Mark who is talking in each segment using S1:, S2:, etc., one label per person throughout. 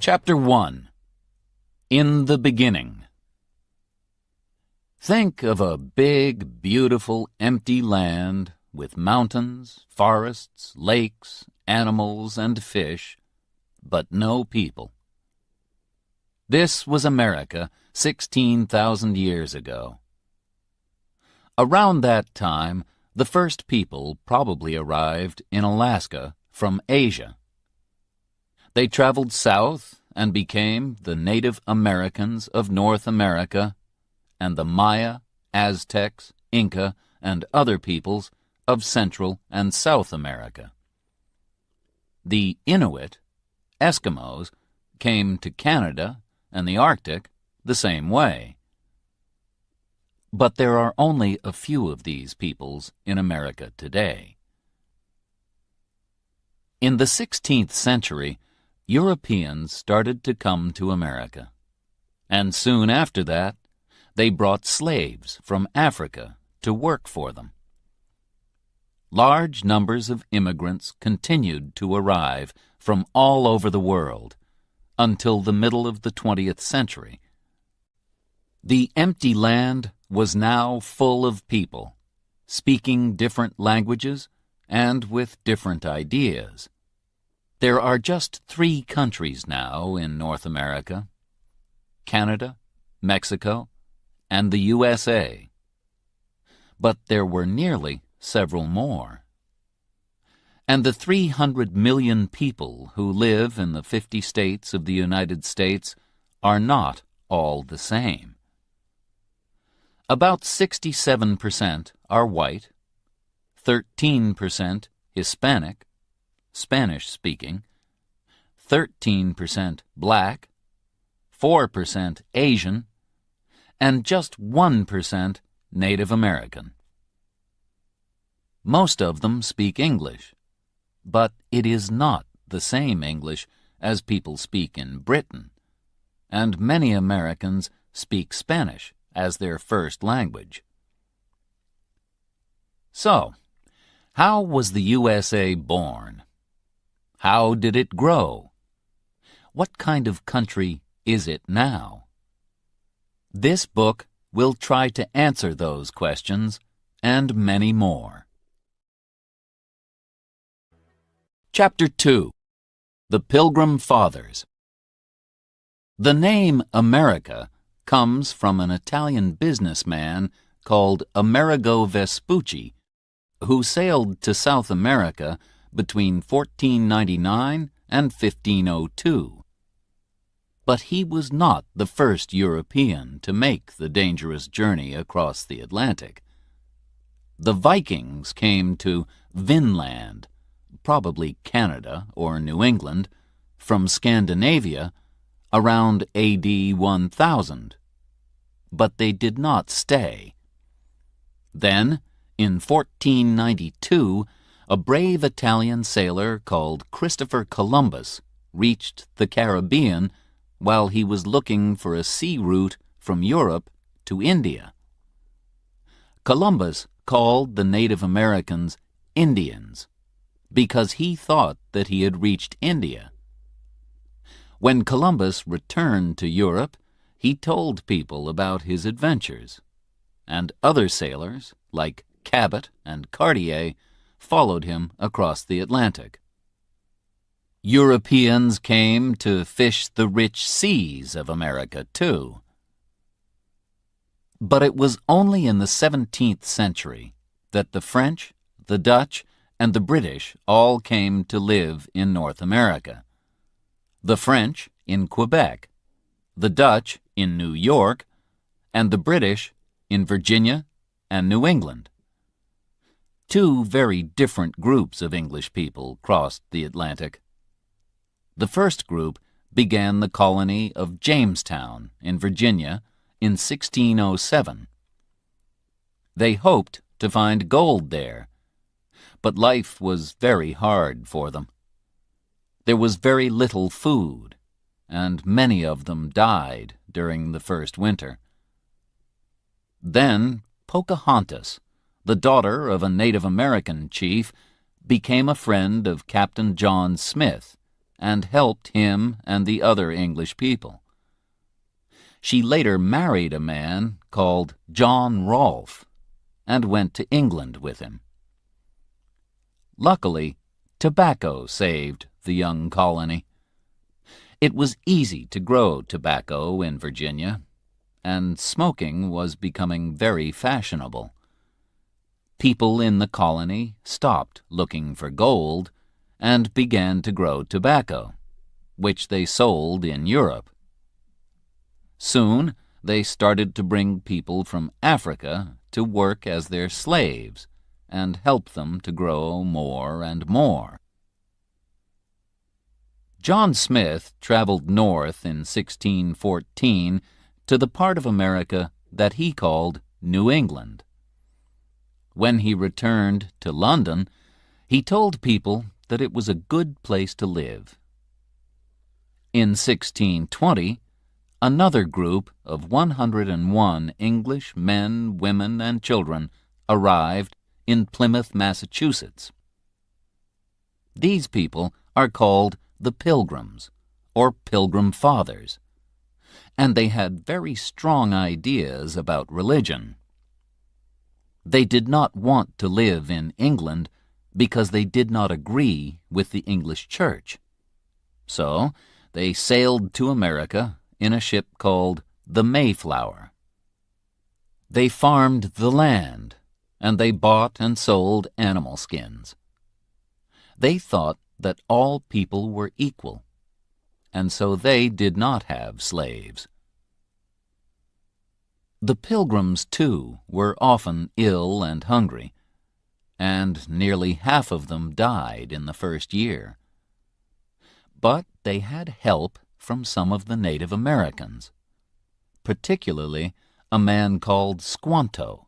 S1: Chapter 1. In the Beginning. Think of a big, beautiful, empty land with mountains, forests, lakes, animals, and fish, but no people. This was America 16,000 years ago. Around that time, the first people probably arrived in Alaska from Asia. They traveled south and became the Native Americans of North America and the Maya, Aztecs, Inca, and other peoples of Central and South America. The Inuit, Eskimos, came to Canada and the Arctic the same way. But there are only a few of these peoples in America today. In the 16th century, Europeans started to come to America, and soon after that, they brought slaves from Africa to work for them. Large numbers of immigrants continued to arrive from all over the world until the middle of the 20th century. The empty land was now full of people, speaking different languages and with different ideas. There are just 3 countries now in North America: Canada, Mexico, and the USA. But there were nearly several more. And the 300 million people who live in the 50 states of the United States are not all the same. About 67% are white, 13% Hispanic, Spanish-speaking, 13% black, 4% Asian, and just 1% Native American. Most of them speak English, but it is not the same English as people speak in Britain, and many Americans speak Spanish as their first language. So, how was the USA born? How did it grow? What kind of country is it now? This book will try to answer those questions and many more. Chapter 2. The Pilgrim Fathers. The name America comes from an Italian businessman called Amerigo Vespucci, who sailed to South America between 1499 and 1502. But he was not the first European to make the dangerous journey across the Atlantic. The Vikings came to Vinland, probably Canada or New England, from Scandinavia around AD 1000. But they did not stay. Then, in 1492, a brave Italian sailor called Christopher Columbus reached the Caribbean while he was looking for a sea route from Europe to India. Columbus called the Native Americans Indians because he thought that he had reached India. When Columbus returned to Europe, he told people about his adventures, and other sailors, like Cabot and Cartier, followed him across the Atlantic. Europeans came to fish the rich seas of America, too. But it was only in the 17th century that the French, the Dutch, and the British all came to live in North America. The French in Quebec, the Dutch in New York, and the British in Virginia and New England. 2 very different groups of English people crossed the Atlantic. The first group began the colony of Jamestown in Virginia in 1607. They hoped to find gold there, but life was very hard for them. There was very little food, and many of them died during the first winter. Then Pocahontas, the daughter of a Native American chief, became a friend of Captain John Smith and helped him and the other English people. She later married a man called John Rolfe and went to England with him. Luckily, tobacco saved the young colony. It was easy to grow tobacco in Virginia, and smoking was becoming very fashionable. People in the colony stopped looking for gold and began to grow tobacco, which they sold in Europe. Soon, they started to bring people from Africa to work as their slaves and help them to grow more and more. John Smith traveled north in 1614 to the part of America that he called New England. When he returned to London, he told people that it was a good place to live. In 1620, another group of 101 English men, women, and children arrived in Plymouth, Massachusetts. These people are called the Pilgrims, or Pilgrim Fathers, and they had very strong ideas about religion. They did not want to live in England because they did not agree with the English Church. So they sailed to America in a ship called the Mayflower. They farmed the land, and they bought and sold animal skins. They thought that all people were equal, and so they did not have slaves. The Pilgrims, too, were often ill and hungry, and nearly half of them died in the first year. But they had help from some of the Native Americans, particularly a man called Squanto.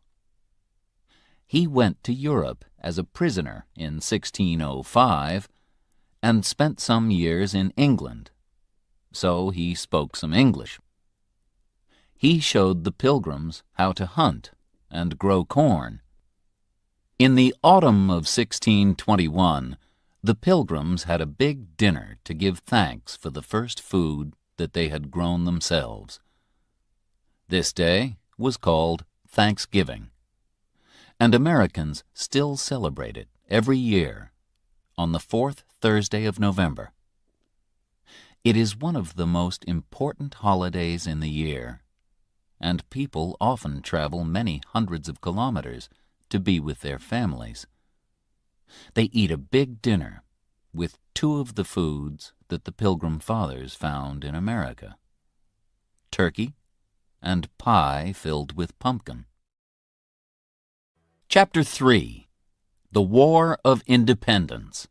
S1: He went to Europe as a prisoner in 1605 and spent some years in England, so he spoke some English. He showed the Pilgrims how to hunt and grow corn. In the autumn of 1621, the Pilgrims had a big dinner to give thanks for the first food that they had grown themselves. This day was called Thanksgiving, and Americans still celebrate it every year on the fourth Thursday of November. It is one of the most important holidays in the year, and people often travel many hundreds of kilometers to be with their families. They eat a big dinner with two of the foods that the Pilgrim Fathers found in America: turkey and pie filled with pumpkin. Chapter 3. The War of Independence.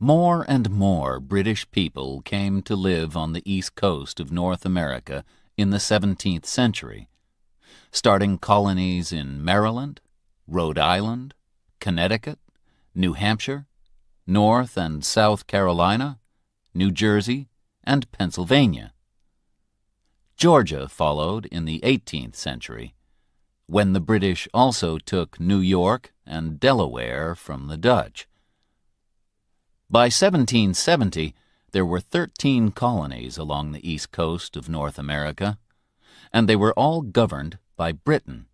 S1: More and more British people came to live on the east coast of North America in the 17th century, starting colonies in Maryland, Rhode Island, Connecticut, New Hampshire, North and South Carolina, New Jersey, and Pennsylvania. Georgia followed in the 18th century, when the British also took New York and Delaware from the Dutch. By 1770, there were 13 colonies along the east coast of North America, and they were all governed by Britain.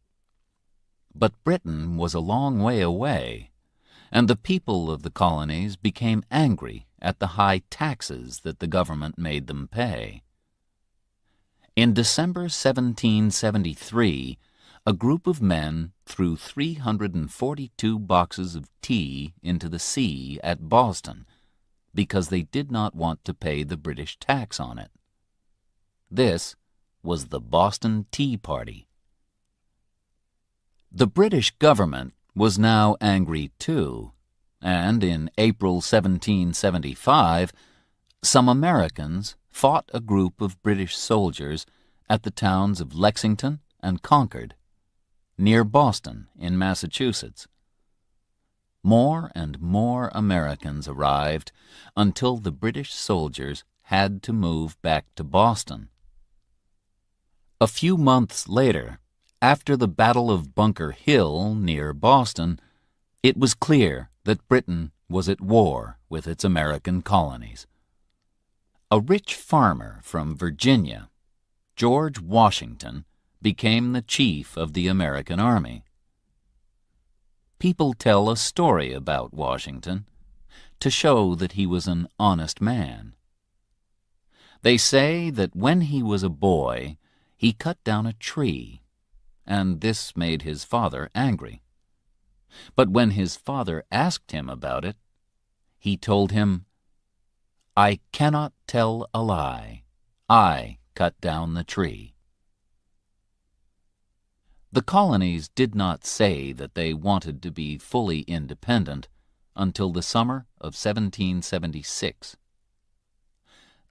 S1: But Britain was a long way away, and the people of the colonies became angry at the high taxes that the government made them pay. In December 1773, a group of men threw 342 boxes of tea into the sea at Boston because they did not want to pay the British tax on it. This was the Boston Tea Party. The British government was now angry too, and in April 1775, some Americans fought a group of British soldiers at the towns of Lexington and Concord, near Boston in Massachusetts. More and more Americans arrived until the British soldiers had to move back to Boston. A few months later, after the Battle of Bunker Hill near Boston, it was clear that Britain was at war with its American colonies. A rich farmer from Virginia, George Washington, became the chief of the American Army. People tell a story about Washington to show that he was an honest man. They say that when he was a boy, he cut down a tree, and this made his father angry. But when his father asked him about it, he told him, "I cannot tell a lie. I cut down the tree." The colonies did not say that they wanted to be fully independent until the summer of 1776.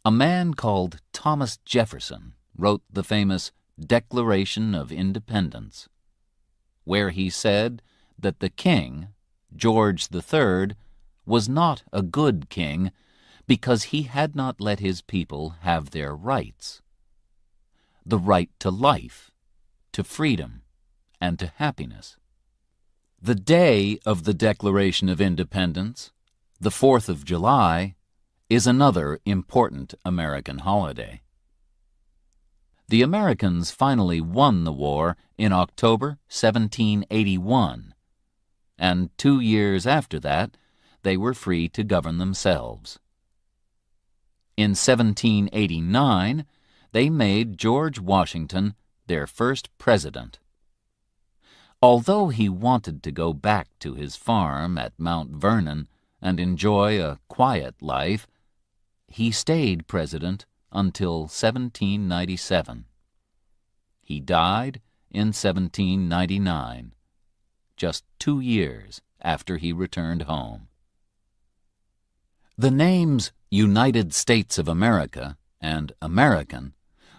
S1: A man called Thomas Jefferson wrote the famous Declaration of Independence, where he said that the king, George III, was not a good king because he had not let his people have their rights. The right to life, to freedom, and to happiness. The day of the Declaration of Independence, the 4th of July, is another important American holiday. The Americans finally won the war in October 1781, and 2 years after that, they were free to govern themselves. In 1789, they made George Washington their first president. Although he wanted to go back to his farm at Mount Vernon and enjoy a quiet life, he stayed president until 1797. He died in 1799, just 2 years after he returned home. The names United States of America and American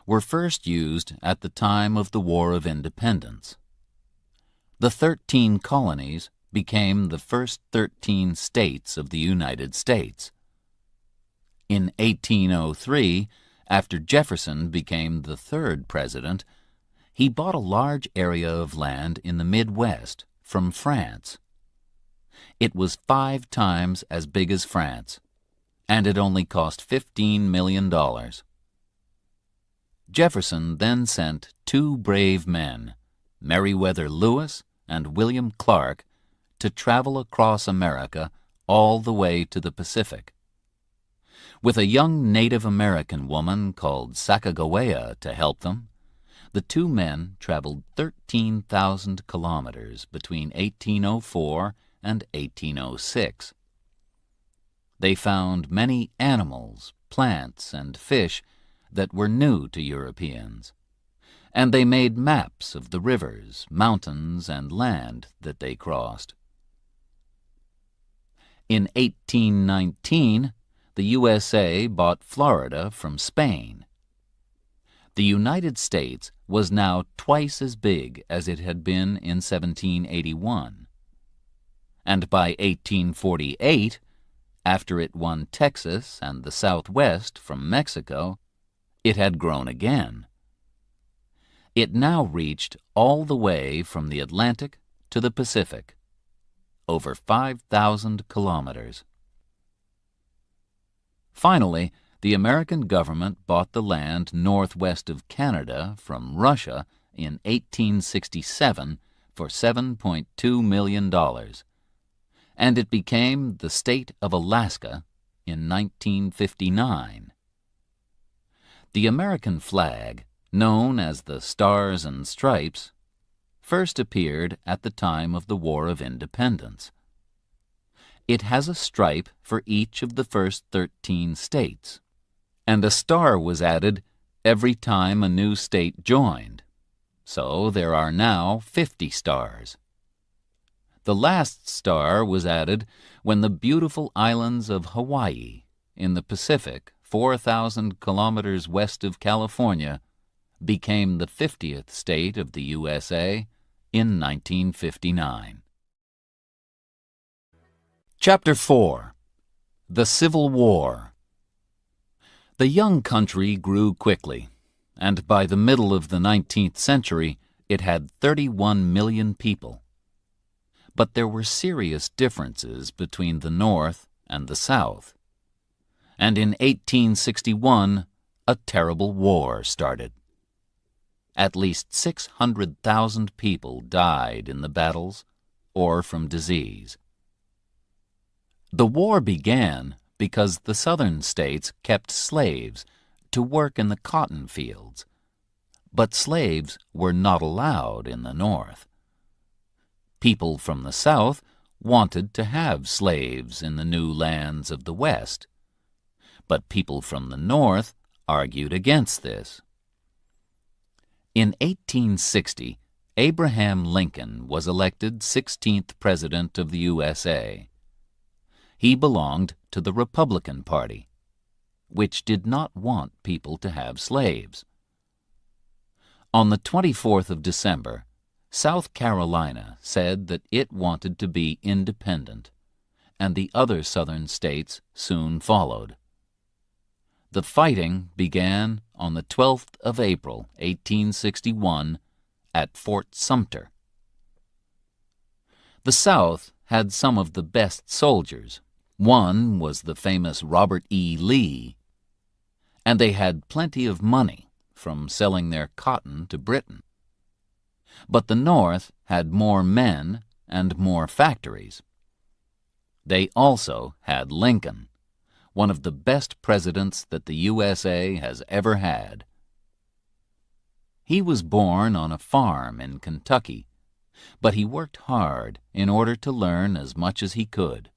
S1: were first used at the time of the War of Independence. The 13 colonies became the first 13 states of the United States. In 1803, after Jefferson became the 3rd president, he bought a large area of land in the Midwest from France. It was 5 times as big as France, and it only cost $15 million. Jefferson then sent 2 brave men, Meriwether Lewis and William Clark, to travel across America all the way to the Pacific. With a young Native American woman called Sacagawea to help them, the 2 men traveled 13,000 kilometers between 1804 and 1806. They found many animals, plants, and fish that were new to Europeans, and they made maps of the rivers, mountains, and land that they crossed. In 1819, the USA bought Florida from Spain. The United States was now twice as big as it had been in 1781. And by 1848, after it won Texas and the Southwest from Mexico, it had grown again. It now reached all the way from the Atlantic to the Pacific, over 5,000 kilometers. Finally, the American government bought the land northwest of Canada from Russia in 1867 for $7.2 million, and it became the state of Alaska in 1959. The American flag, known as the Stars and Stripes, first appeared at the time of the War of Independence. It has a stripe for each of the first 13 states, and a star was added every time a new state joined, so there are now 50 stars. The last star was added when the beautiful islands of Hawaii in the Pacific, 4,000 kilometers west of California, became the 50th state of the USA in 1959. Chapter 4. The Civil War. The young country grew quickly, and by the middle of the 19th century it had 31 million people. But there were serious differences between the North and the South. And in 1861, a terrible war started. At least 600,000 people died in the battles or from disease. The war began because the southern states kept slaves to work in the cotton fields, but slaves were not allowed in the North. People from the South wanted to have slaves in the new lands of the West, but people from the North argued against this. In 1860, Abraham Lincoln was elected 16th President of the USA. He belonged to the Republican Party, which did not want people to have slaves. On the 24th of December, South Carolina said that it wanted to be independent, and the other southern states soon followed. The fighting began on the 12th of April, 1861, at Fort Sumter. The South had some of the best soldiers. One was the famous Robert E. Lee, and they had plenty of money from selling their cotton to Britain. But the North had more men and more factories. They also had Lincoln, one of the best presidents that the USA has ever had. He was born on a farm in Kentucky, but he worked hard in order to learn as much as he could.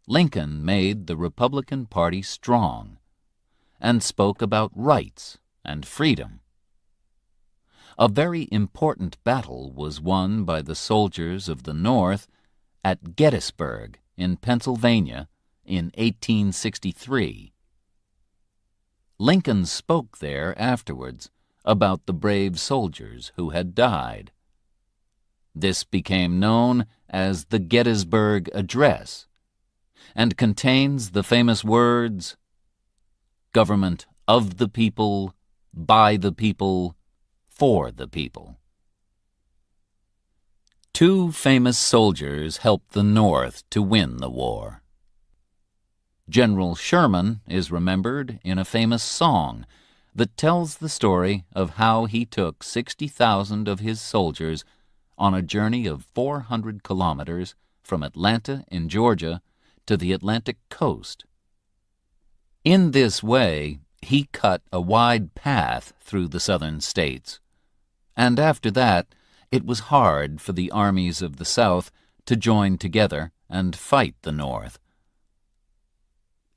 S1: Lincoln made the Republican Party strong and spoke about rights and freedom. A very important battle was won by the soldiers of the North at Gettysburg in Pennsylvania in 1863. Lincoln spoke there afterwards about the brave soldiers who had died. This became known as the Gettysburg Address and contains the famous words, "Government of the people, by the people, for the people." Two famous soldiers helped the North to win the war. General Sherman is remembered in a famous song that tells the story of how he took 60,000 of his soldiers on a journey of 400 kilometers from Atlanta in Georgia to the Atlantic coast. In this way, he cut a wide path through the southern states, and after that, it was hard for the armies of the South to join together and fight the North.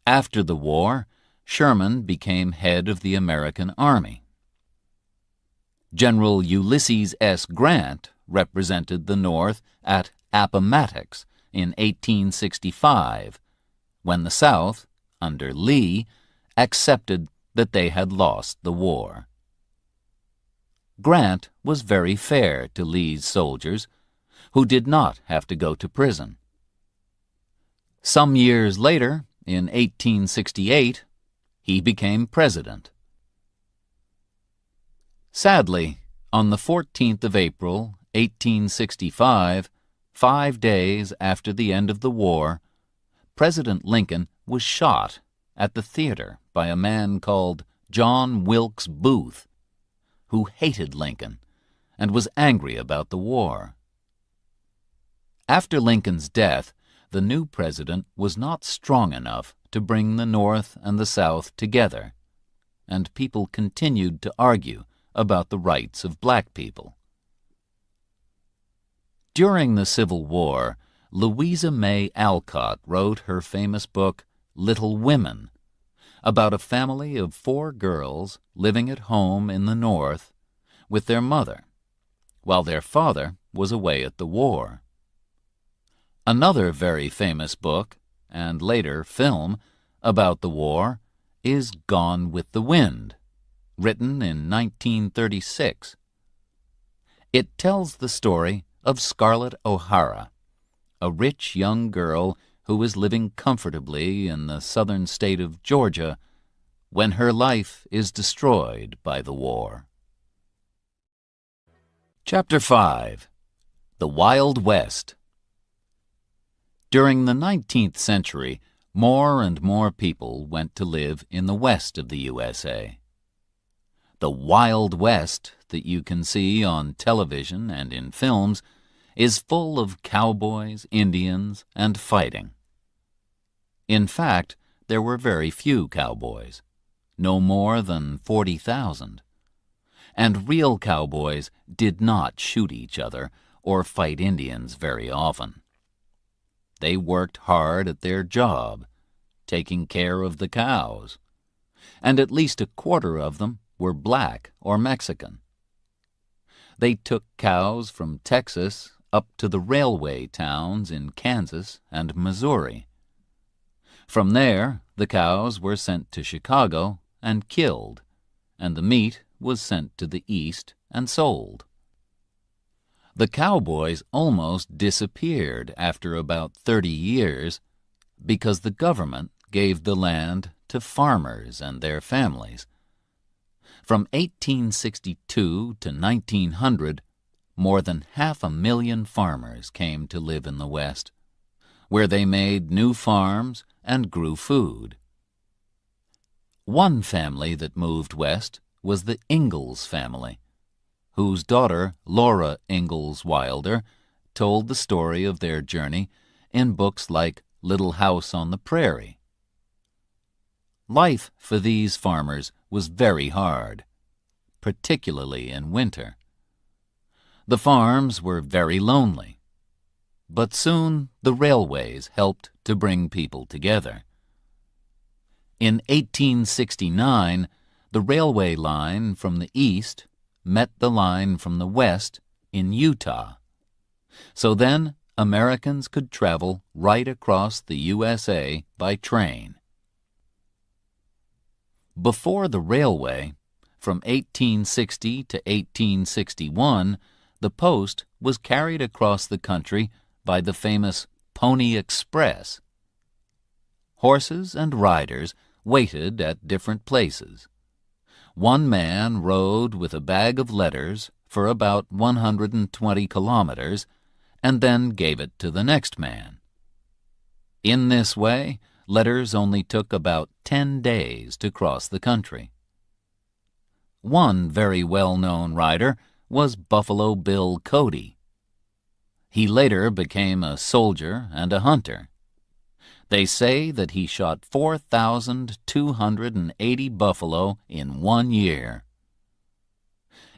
S1: After the war, Sherman became head of the American Army. General Ulysses S. Grant represented the North at Appomattox in 1865, when the South, under Lee, accepted that they had lost the war. Grant was very fair to Lee's soldiers, who did not have to go to prison. Some years later, in 1868, he became president. Sadly, on the 14th of April, 1865, 5 days after the end of the war, President Lincoln was shot at the theater by a man called John Wilkes Booth, who hated Lincoln and was angry about the war. After Lincoln's death, the new president was not strong enough to bring the North and the South together, and people continued to argue about the rights of black people. During the Civil War, Louisa May Alcott wrote her famous book, Little Women, about a family of 4 girls living at home in the North with their mother, while their father was away at the war. Another very famous book, and later film, about the war is Gone with the Wind, written in 1936. It tells the story of Scarlett O'Hara, a rich young girl who was living comfortably in the southern state of Georgia when her life is destroyed by the war. Chapter 5. The Wild West. During the 19th century, more and more people went to live in the west of the USA. The Wild West that you can see on television and in films is full of cowboys, Indians, and fighting. In fact, there were very few cowboys, no more than 40,000. And real cowboys did not shoot each other or fight Indians very often. They worked hard at their job, taking care of the cows, and at least a quarter of them were black or Mexican. They took cows from Texas up to the railway towns in Kansas and Missouri. From there, the cows were sent to Chicago and killed, and the meat was sent to the East and sold. The cowboys almost disappeared after about 30 years because the government gave the land to farmers and their families. From 1862 to 1900, more than 500,000 farmers came to live in the West, where they made new farms and grew food. One family that moved west was the Ingalls family, whose daughter, Laura Ingalls Wilder, told the story of their journey in books like Little House on the Prairie. Life for these farmers was very hard, particularly in winter. The farms were very lonely, but soon the railways helped to bring people together. In 1869, the railway line from the east met the line from the west in Utah. So then Americans could travel right across the USA by train. Before the railway, from 1860 to 1861, the post was carried across the country by the famous Pony Express. Horses and riders waited at different places. One man rode with a bag of letters for about 120 kilometers and then gave it to the next man. In this way, letters only took about 10 days to cross the country. One very well-known rider was Buffalo Bill Cody. He later became a soldier and a hunter. They say that he shot 4,280 buffalo in 1 year.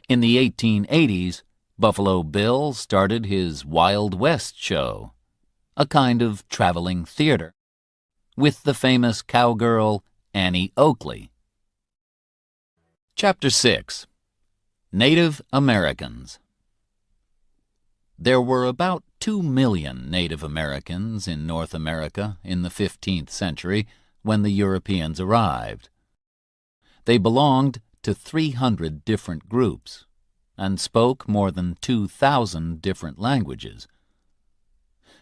S1: In the 1880s, Buffalo Bill started his Wild West show, a kind of traveling theater, with the famous cowgirl Annie Oakley. Chapter 6. Native Americans. There were about 2 million Native Americans in North America in the 15th century when the Europeans arrived. They belonged to 300 different groups and spoke more than 2,000 different languages.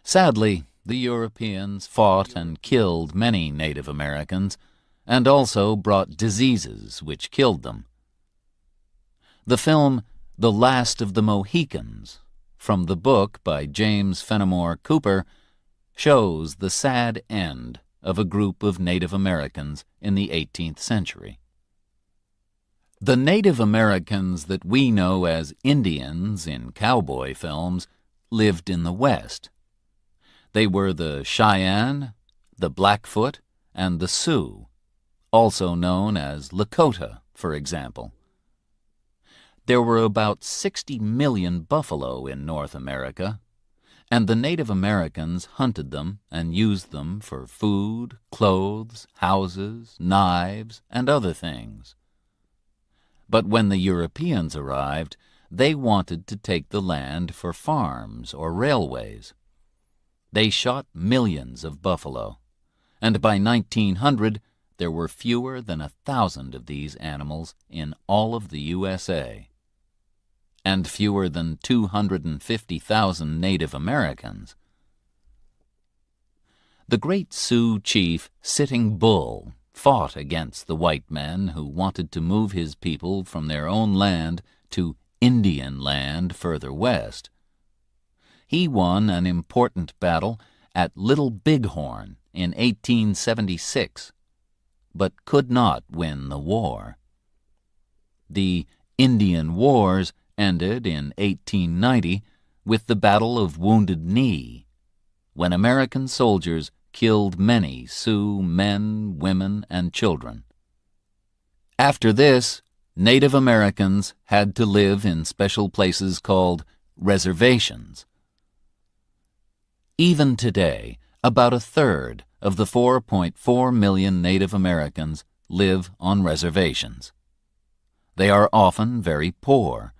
S1: Sadly, the Europeans fought and killed many Native Americans and also brought diseases which killed them. The film The Last of the Mohicans, from the book by James Fenimore Cooper, shows the sad end of a group of Native Americans in the 18th century. The Native Americans that we know as Indians in cowboy films lived in the West. They were the Cheyenne, the Blackfoot, and the Sioux, also known as Lakota, for example. There were about 60 million buffalo in North America, and the Native Americans hunted them and used them for food, clothes, houses, knives, and other things. But when the Europeans arrived, they wanted to take the land for farms or railways. They shot millions of buffalo, and by 1900 there were fewer than 1,000 of these animals in all of the USA, and fewer than 250,000 Native Americans. The great Sioux chief Sitting Bull fought against the white men who wanted to move his people from their own land to Indian land further west. He won an important battle at Little Bighorn in 1876, but could not win the war. The Indian Wars ended in 1890 with the Battle of Wounded Knee, when American soldiers killed many Sioux men, women, and children. After this, Native Americans had to live in special places called reservations. Even today, about a third of the 4.4 million Native Americans live on reservations. They are often very poor,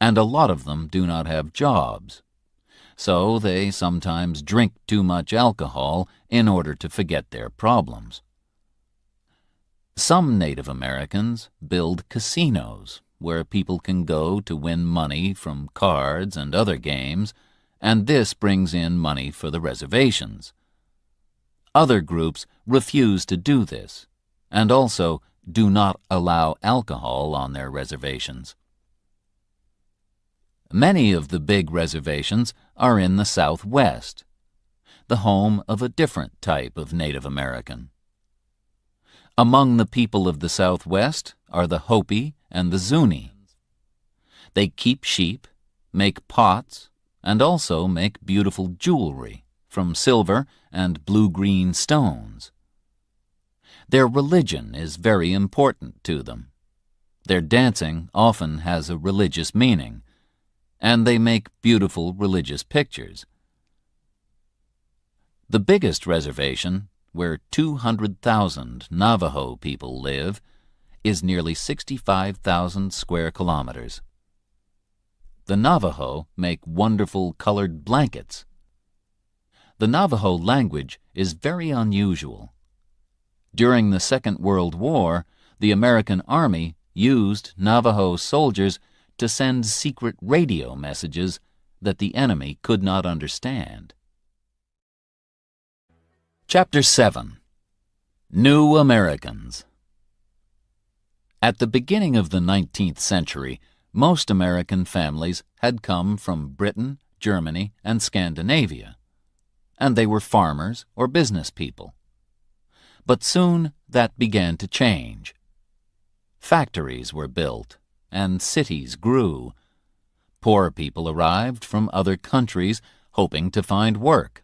S1: and a lot of them do not have jobs. So they sometimes drink too much alcohol in order to forget their problems. Some Native Americans build casinos where people can go to win money from cards and other games, and this brings in money for the reservations. Other groups refuse to do this, and also do not allow alcohol on their reservations. Many of the big reservations are in the Southwest, the home of a different type of Native American. Among the people of the Southwest are the Hopi and the Zuni. They keep sheep, make pots, and also make beautiful jewelry from silver and blue-green stones. Their religion is very important to them. Their dancing often has a religious meaning, and they make beautiful religious pictures. The biggest reservation, where 200,000 Navajo people live, is nearly 65,000 square kilometers. The Navajo make wonderful colored blankets. The Navajo language is very unusual. During the Second World War, the American Army used Navajo soldiers to send secret radio messages that the enemy could not understand. Chapter 7. New Americans. At the beginning of the 19th century, most American families had come from Britain, Germany, and Scandinavia, and they were farmers or business people. But soon that began to change. Factories were built, and cities grew. Poor people arrived from other countries hoping to find work.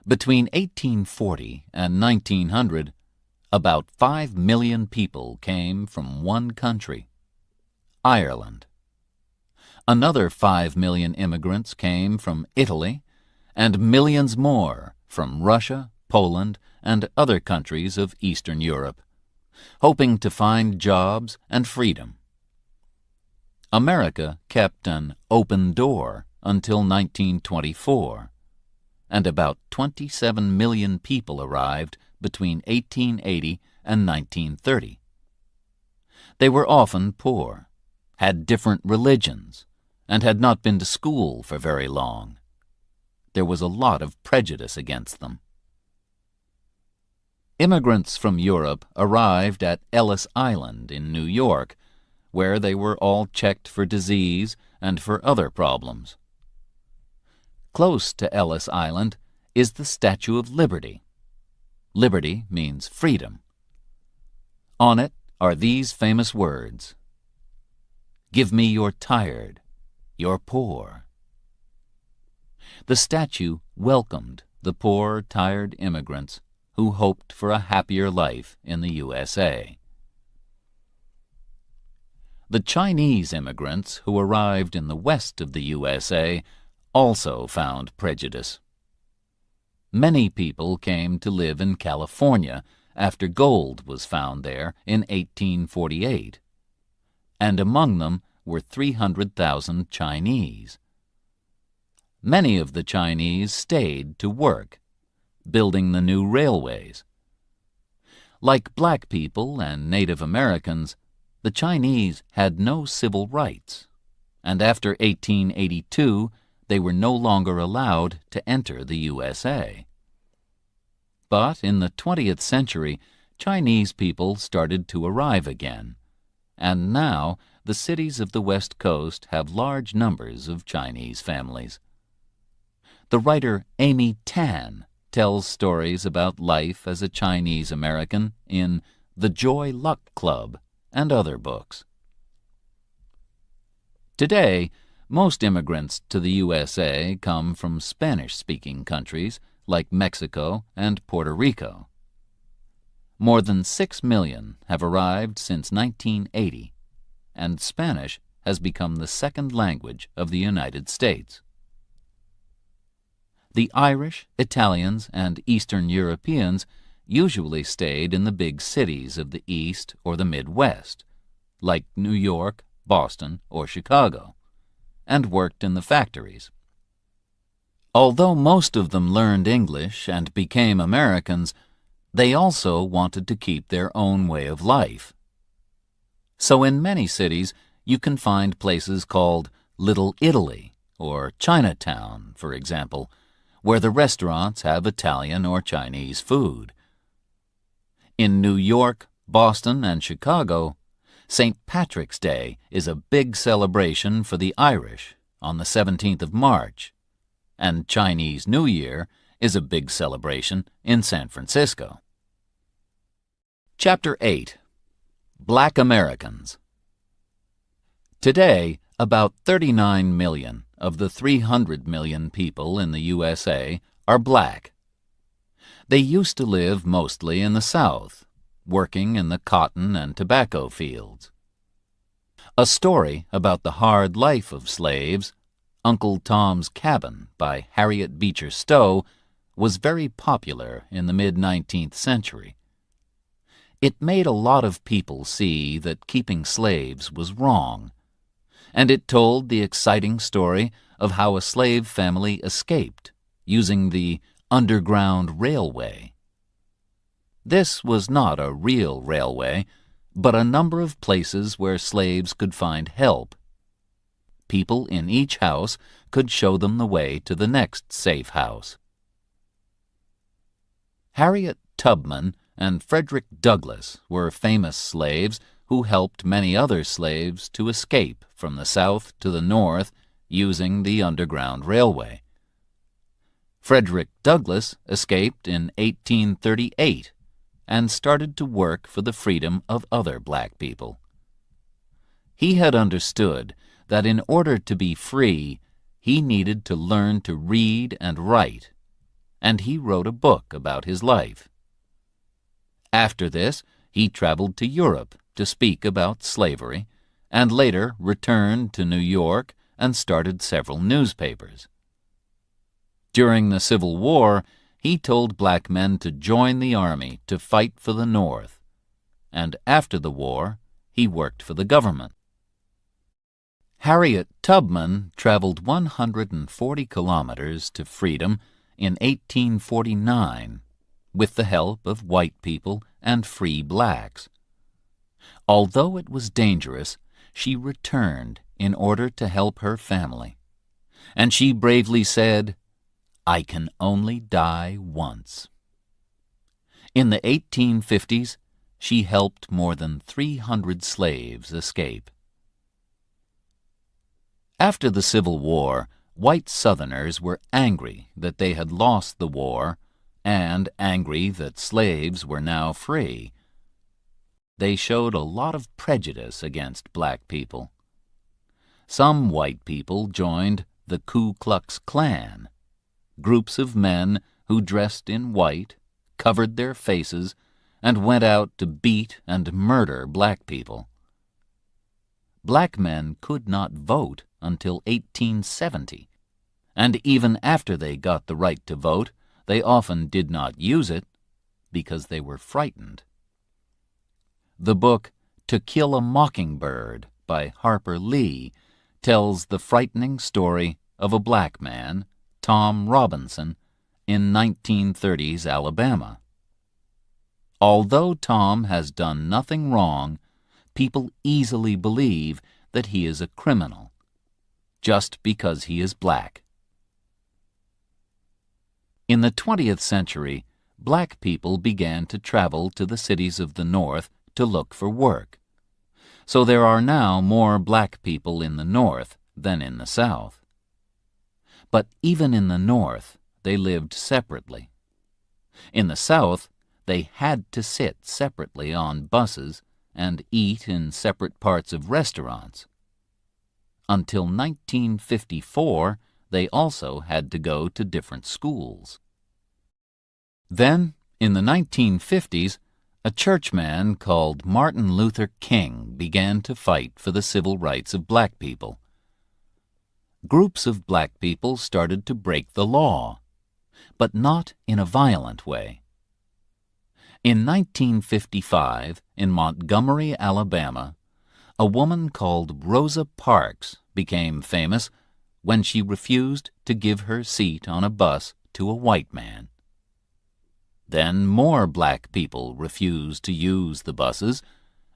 S1: Between 1840 and 1900, about 5 million people came from one country, Ireland. Another 5 million immigrants came from Italy, and millions more from Russia, Poland, and other countries of Eastern Europe, hoping to find jobs and freedom. America kept an open door until 1924, and about 27 million people arrived between 1880 and 1930. They were often poor, had different religions, and had not been to school for very long. There was a lot of prejudice against them. Immigrants from Europe arrived at Ellis Island in New York, where they were all checked for disease and for other problems. Close to Ellis Island is the Statue of Liberty. Liberty means freedom. On it are these famous words: "Give me your tired, your poor." The statue welcomed the poor, tired immigrants who hoped for a happier life in the USA. The Chinese immigrants who arrived in the west of the USA also found prejudice. Many people came to live in California after gold was found there in 1848, and among them were 300,000 Chinese. Many of the Chinese stayed to work, building the new railways. Like black people and Native Americans, the Chinese had no civil rights, and after 1882 they were no longer allowed to enter the USA. But in the 20th century, Chinese people started to arrive again, and now the cities of the West Coast have large numbers of Chinese families. The writer Amy Tan tells stories about life as a Chinese American in The Joy Luck Club and other books. Today, most immigrants to the USA come from Spanish-speaking countries like Mexico and Puerto Rico. More than 6 million have arrived since 1980, and Spanish has become the second language of the United States. The Irish, Italians, and Eastern Europeans usually stayed in the big cities of the East or the Midwest, like New York, Boston, or Chicago, and worked in the factories. Although most of them learned English and became Americans, they also wanted to keep their own way of life. So in many cities, you can find places called Little Italy or Chinatown, for example, where the restaurants have Italian or Chinese food. In New York, Boston, and Chicago, St. Patrick's Day is a big celebration for the Irish on the 17th of March, and Chinese New Year is a big celebration in San Francisco. Chapter 8. Black Americans. Today, about 39 million of the 300 million people in the USA are black. They used to live mostly in the South, working in the cotton and tobacco fields. A story about the hard life of slaves, Uncle Tom's Cabin by Harriet Beecher Stowe, was very popular in the mid-19th century. It made a lot of people see that keeping slaves was wrong, and it told the exciting story of how a slave family escaped using the Underground Railway. This was not a real railway, but a number of places where slaves could find help. People in each house could show them the way to the next safe house. Harriet Tubman and Frederick Douglass were famous slaves who helped many other slaves to escape from the South to the North using the Underground Railway. Frederick Douglass escaped in 1838 and started to work for the freedom of other black people. He had understood that in order to be free, he needed to learn to read and write, and he wrote a book about his life. After this, he traveled to Europe to speak about slavery, and later returned to New York and started several newspapers. During the Civil War, he told black men to join the army to fight for the North, and after the war, he worked for the government. Harriet Tubman traveled 140 kilometers to freedom in 1849 with the help of white people and free blacks. Although it was dangerous, she returned in order to help her family, and she bravely said, "I can only die once." In the 1850s, she helped more than 300 slaves escape. After the Civil War, white Southerners were angry that they had lost the war and angry that slaves were now free. They showed a lot of prejudice against black people. Some white people joined the Ku Klux Klan, groups of men who dressed in white, covered their faces, and went out to beat and murder black people. Black men could not vote until 1870, and even after they got the right to vote, they often did not use it because they were frightened. The book To Kill a Mockingbird by Harper Lee tells the frightening story of a black man, Tom Robinson, in 1930s Alabama. Although Tom has done nothing wrong, people easily believe that he is a criminal, just because he is black. In the 20th century, black people began to travel to the cities of the North to look for work. So there are now more black people in the North than in the South. But even in the North, they lived separately. In the South, they had to sit separately on buses and eat in separate parts of restaurants. Until 1954, they also had to go to different schools. Then, in the 1950s, a churchman called Martin Luther King began to fight for the civil rights of black people. Groups of black people started to break the law, but not in a violent way. In 1955, in Montgomery, Alabama, a woman called Rosa Parks became famous when she refused to give her seat on a bus to a white man. Then more black people refused to use the buses,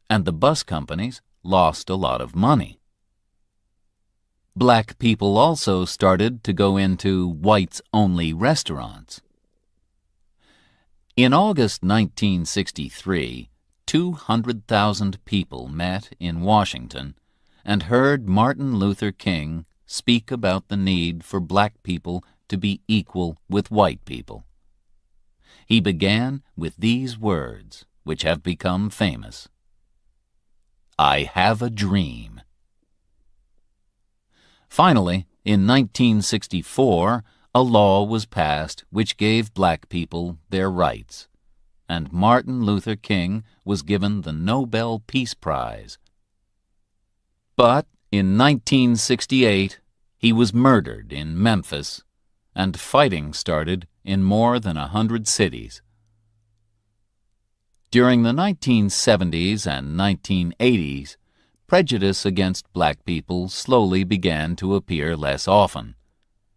S1: and the bus companies lost a lot of money. Black people also started to go into whites-only restaurants. In August 1963, 200,000 people met in Washington and heard Martin Luther King speak about the need for black people to be equal with white people. He began with these words, which have become famous. "I have a dream." Finally, in 1964, a law was passed which gave black people their rights, and Martin Luther King was given the Nobel Peace Prize. But in 1968, he was murdered in Memphis, and fighting started in more than 100 cities. During the 1970s and 1980s, prejudice against black people slowly began to appear less often,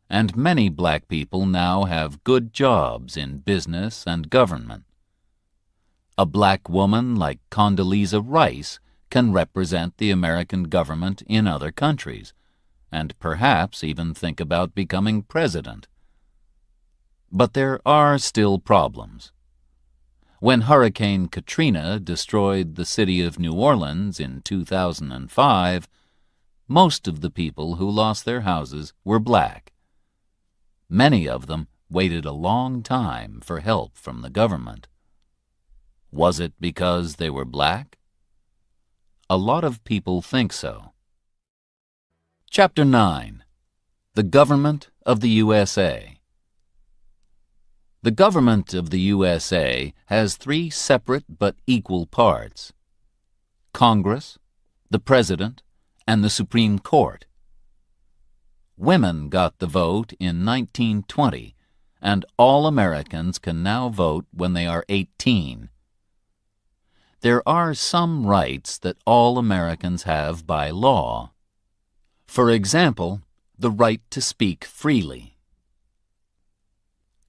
S1: and many black people now have good jobs in business and government. A black woman like Condoleezza Rice can represent the American government in other countries, and perhaps even think about becoming president. But there are still problems. When Hurricane Katrina destroyed the city of New Orleans in 2005, most of the people who lost their houses were black. Many of them waited a long time for help from the government. Was it because they were black? A lot of people think so. Chapter 9. The Government of the USA. The government of the USA has three separate but equal parts: Congress, the President, and the Supreme Court. Women got the vote in 1920, and all Americans can now vote when they are 18. There are some rights that all Americans have by law. For example, the right to speak freely.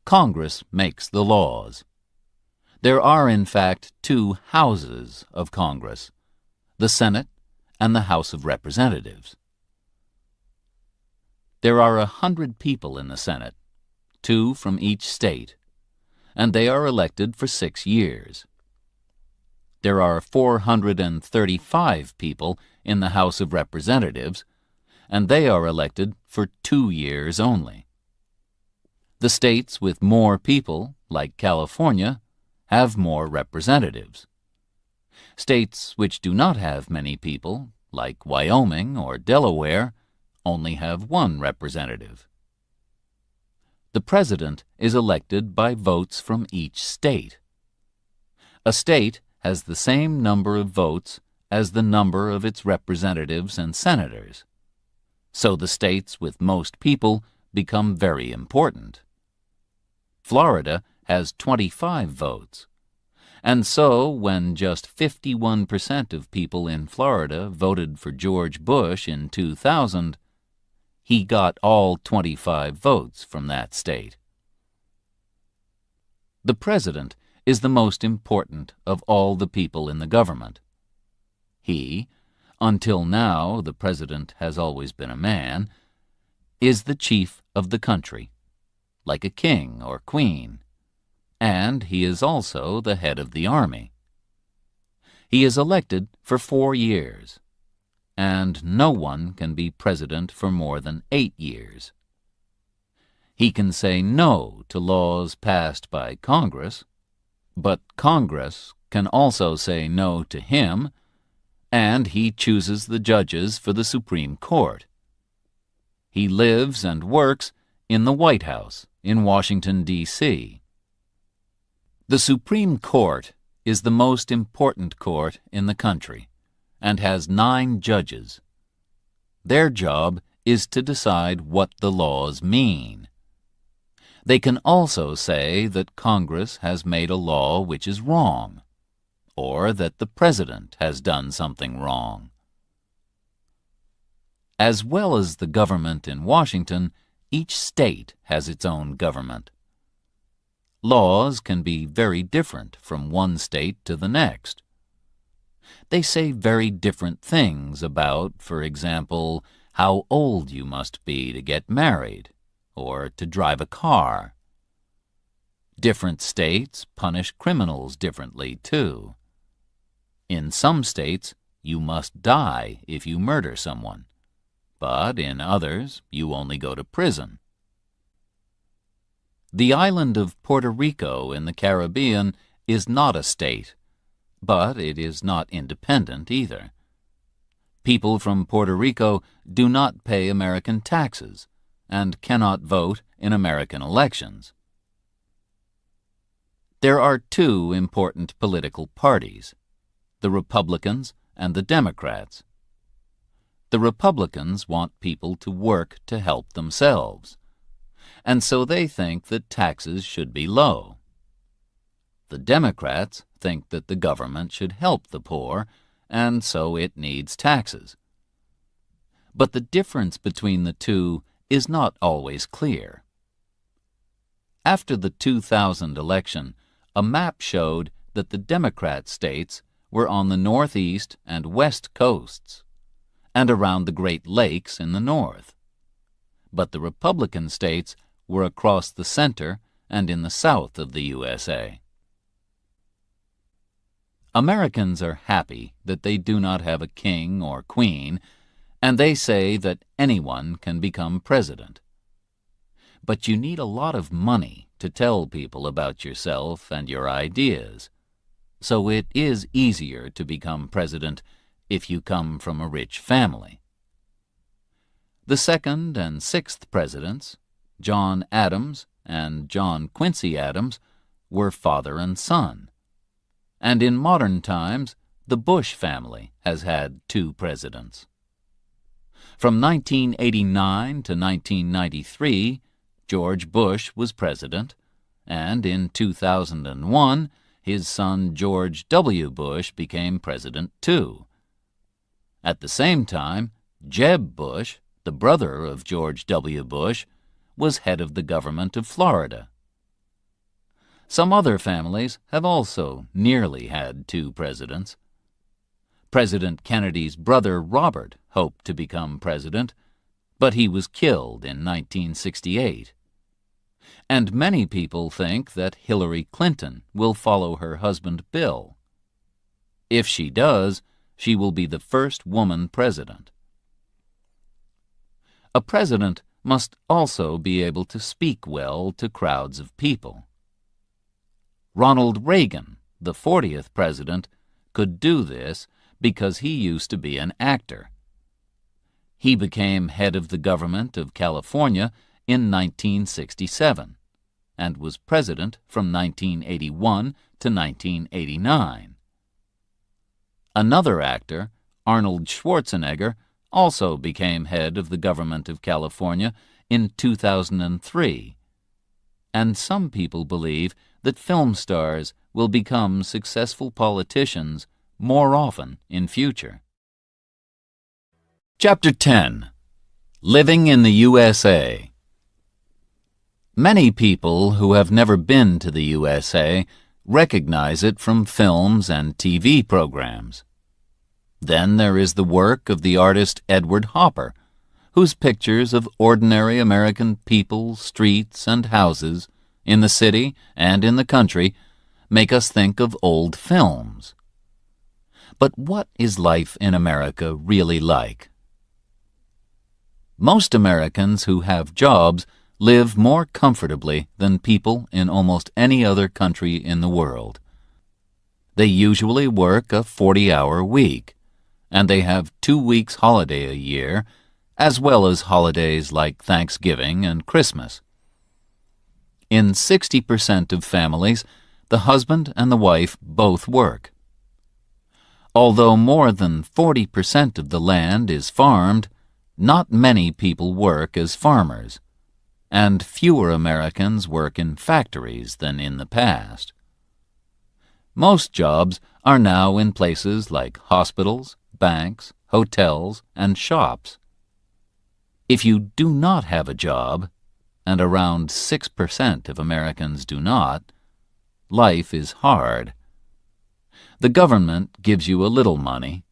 S1: Congress makes the laws. There are, in fact, two houses of Congress, the Senate and the House of Representatives. There are 100 people in the Senate, 2 from each state, and they are elected for 6 years. There are 435 people in the House of Representatives, and they are elected for 2 years only. The states with more people, like California, have more representatives. States which do not have many people, like Wyoming or Delaware, only have 1 representative. The president is elected by votes from each state. A state has the same number of votes as the number of its representatives and senators. So the states with most people become very important. Florida has 25 votes, and so when just 51% of people in Florida voted for George Bush in 2000, he got all 25 votes from that state. The president is the most important of all the people in the government. He, until now the president has always been a man, is the chief of the country, like a king or queen, and he is also the head of the army. He is elected for 4 years, and no one can be president for more than 8 years. He can say no to laws passed by Congress, but Congress can also say no to him, and he chooses the judges for the Supreme Court. He lives and works in the White House in Washington, D.C. The Supreme Court is the most important court in the country and has 9 judges. Their job is to decide what the laws mean. They can also say that Congress has made a law which is wrong, or that the President has done something wrong. As well as the government in Washington, each state has its own government. Laws can be very different from one state to the next. They say very different things about, for example, how old you must be to get married, or to drive a car. Different states punish criminals differently, too. In some states, you must die if you murder someone, but in others, you only go to prison. The island of Puerto Rico in the Caribbean is not a state, but it is not independent either. People from Puerto Rico do not pay American taxes and cannot vote in American elections. There are 2 important political parties, the Republicans and the Democrats. The Republicans want people to work to help themselves, and so they think that taxes should be low. The Democrats think that the government should help the poor, and so it needs taxes. But the difference between the 2 is not always clear. After the 2000 election, a map showed that the Democrat states were on the northeast and west coasts, and around the Great Lakes in the north. But the Republican states were across the center and in the south of the USA. Americans are happy that they do not have a king or queen, and they say that anyone can become president. But you need a lot of money to tell people about yourself and your ideas, so it is easier to become president if you come from a rich family. The 2nd and 6th presidents, John Adams and John Quincy Adams, were father and son. And in modern times, the Bush family has had 2 presidents. From 1989 to 1993, George Bush was president, and in 2001, his son George W. Bush became president too. At the same time, Jeb Bush, the brother of George W. Bush, was head of the government of Florida. Some other families have also nearly had 2 presidents. President Kennedy's brother Robert hoped to become president, but he was killed in 1968. And many people think that Hillary Clinton will follow her husband Bill. If she does, she will be the first woman president. A president must also be able to speak well to crowds of people. Ronald Reagan, the 40th president, could do this because he used to be an actor. He became head of the government of California in 1967 and was president from 1981 to 1989. Another actor, Arnold Schwarzenegger, also became head of the government of California in 2003. And some people believe that film stars will become successful politicians more often in future. Chapter 10. Living in the USA. Many people who have never been to the USA recognize it from films and TV programs. Then there is the work of the artist Edward Hopper, whose pictures of ordinary American people, streets, and houses, in the city and in the country, make us think of old films. But what is life in America really like? Most Americans who have jobs live more comfortably than people in almost any other country in the world. They usually work a 40-hour week, and they have 2 weeks holiday a year, as well as holidays like Thanksgiving and Christmas. In 60% of families, the husband and the wife both work. Although more than 40% of the land is farmed, not many people work as farmers, and fewer Americans work in factories than in the past. Most jobs are now in places like hospitals, banks, hotels, and shops. If you do not have a job, and around 6% of Americans do not, life is hard. The government gives you a little money,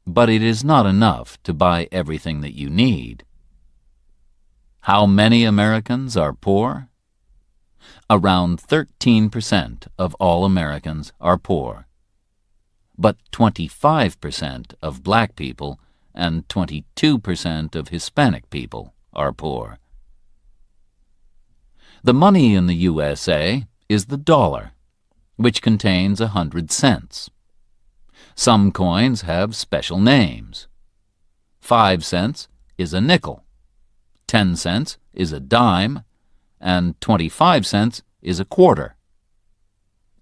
S1: but it is not enough to buy everything that you need. How many Americans are poor? Around 13% of all Americans are poor, but 25% of black people and 22% of Hispanic people are poor. The money in the USA is the dollar, which contains 100 cents. Some coins have special names. 5 cents is a nickel, 10 cents is a dime, and 25 cents is a quarter.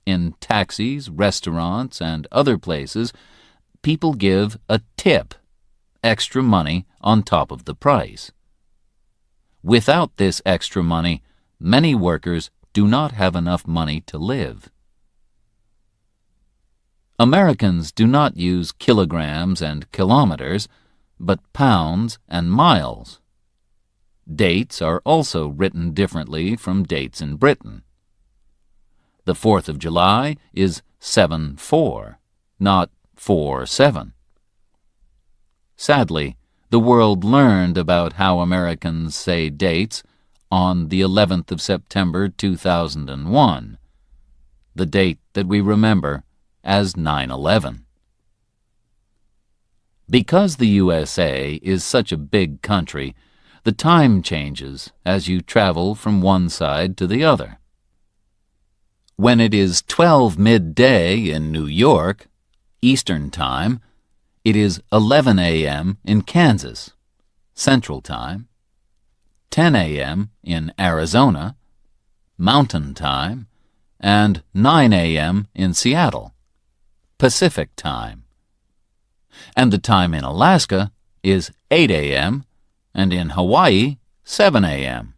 S1: In taxis, restaurants, and other places, people give a tip, extra money on top of the price. Without this extra money, many workers do not have enough money to live. Americans do not use kilograms and kilometers, but pounds and miles. Dates are also written differently from dates in Britain. The 4th of July is 7-4, not 4-7. Sadly, the world learned about how Americans say dates on the 11th of September 2001, the date that we remember as 9/11. Because the USA is such a big country, the time changes as you travel from one side to the other. When it is 12 midday in New York, Eastern Time, it is 11 a.m. in Kansas, Central Time, 10 a.m. in Arizona, Mountain Time, and 9 a.m. in Seattle, Pacific Time. And the time in Alaska is 8 a.m., and in Hawaii, 7 a.m.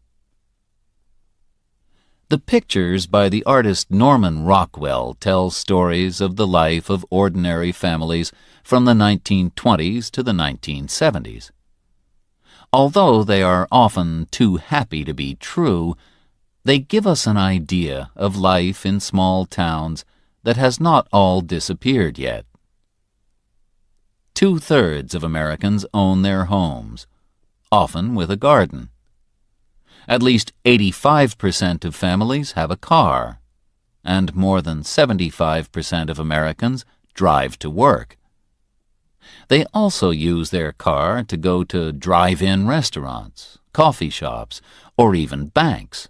S1: The pictures by the artist Norman Rockwell tell stories of the life of ordinary families from the 1920s to the 1970s. Although they are often too happy to be true, they give us an idea of life in small towns that has not all disappeared yet. 2/3 of Americans own their homes, often with a garden. At least 85% of families have a car, and more than 75% of Americans drive to work. They also use their car to go to drive-in restaurants, coffee shops, or even banks.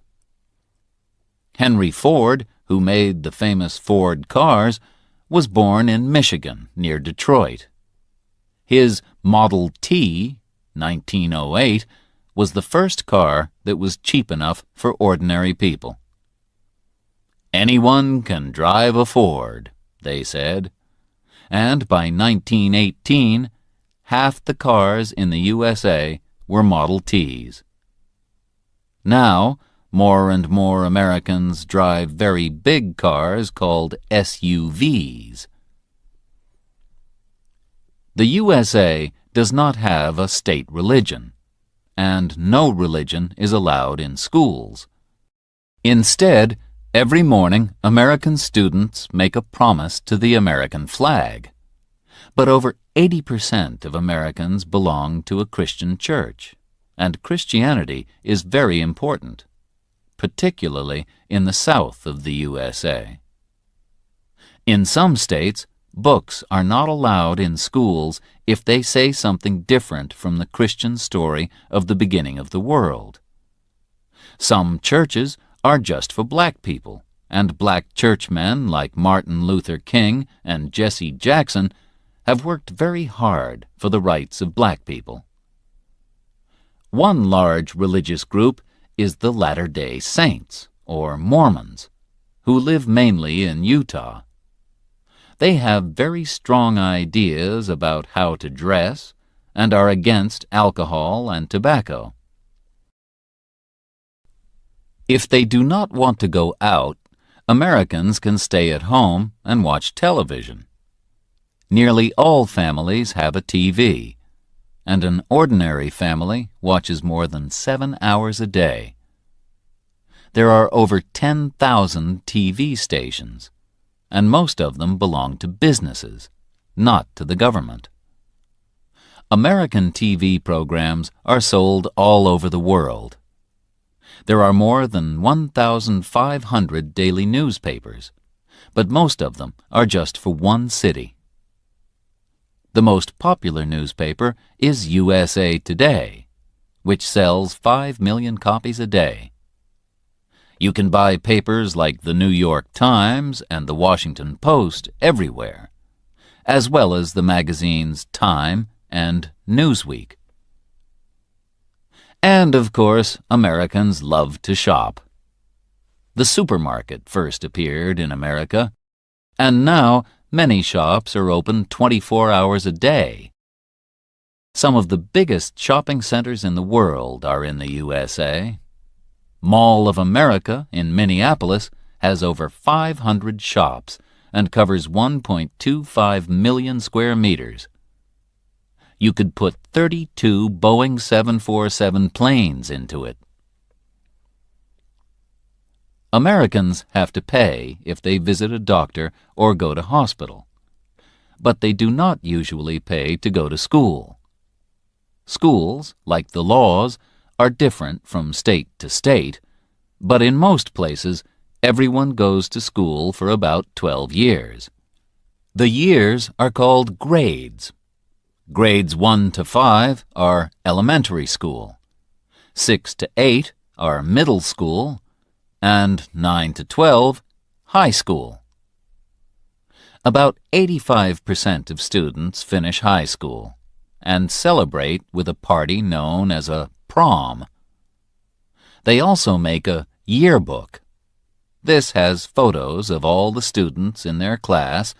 S1: Henry Ford, who made the famous Ford cars, was born in Michigan, near Detroit. His Model T, 1908, was the first car that was cheap enough for ordinary people. Anyone can drive a Ford, they said, and by 1918, half the cars in the USA were Model Ts. Now, more and more Americans drive very big cars called SUVs. The USA does not have a state religion, and no religion is allowed in schools. Instead, every morning American students make a promise to the American flag. But over 80% of Americans belong to a Christian church, and Christianity is very important, particularly in the South of the USA. In some states, books are not allowed in schools if they say something different from the Christian story of the beginning of the world. Some churches are just for black people, and black churchmen like Martin Luther King and Jesse Jackson have worked very hard for the rights of black people. One large religious group is the Latter-day Saints, or Mormons, who live mainly in Utah. They have very strong ideas about how to dress and are against alcohol and tobacco. If they do not want to go out, Americans can stay at home and watch television. Nearly all families have a TV, and an ordinary family watches more than 7 hours a day. There are over 10,000 TV stations, and most of them belong to businesses, not to the government. American TV programs are sold all over the world. There are more than 1,500 daily newspapers, but most of them are just for one city. The most popular newspaper is USA Today, which sells 5 million copies a day. You can buy papers like the New York Times and the Washington Post everywhere, as well as the magazines Time and Newsweek. And, of course, Americans love to shop. The supermarket first appeared in America, and now many shops are open 24 hours a day. Some of the biggest shopping centers in the world are in the USA. Mall of America in Minneapolis has over 500 shops and covers 1.25 million square meters. You could put 32 Boeing 747 planes into it. Americans have to pay if they visit a doctor or go to hospital, but they do not usually pay to go to school. Schools, like the laws, are different from state to state, but in most places, everyone goes to school for about 12 years. The years are called grades. Grades 1 to 5 are elementary school, 6 to 8 are middle school, and 9 to 12, high school. About 85% of students finish high school and celebrate with a party known as a prom. They also make a yearbook. This has photos of all the students in their class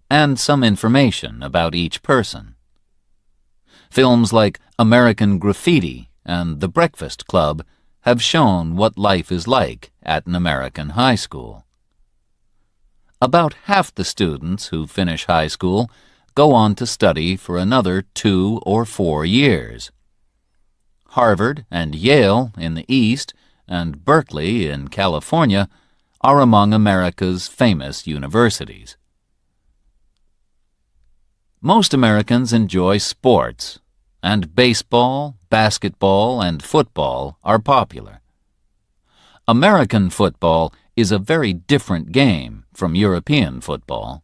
S1: and some information about each person. Films like American Graffiti and The Breakfast Club have shown what life is like at an American high school. About half the students who finish high school go on to study for another 2 or 4 years. Harvard and Yale in the East and Berkeley in California are among America's famous universities. Most Americans enjoy sports, and baseball, basketball, and football are popular. American football is a very different game from European football.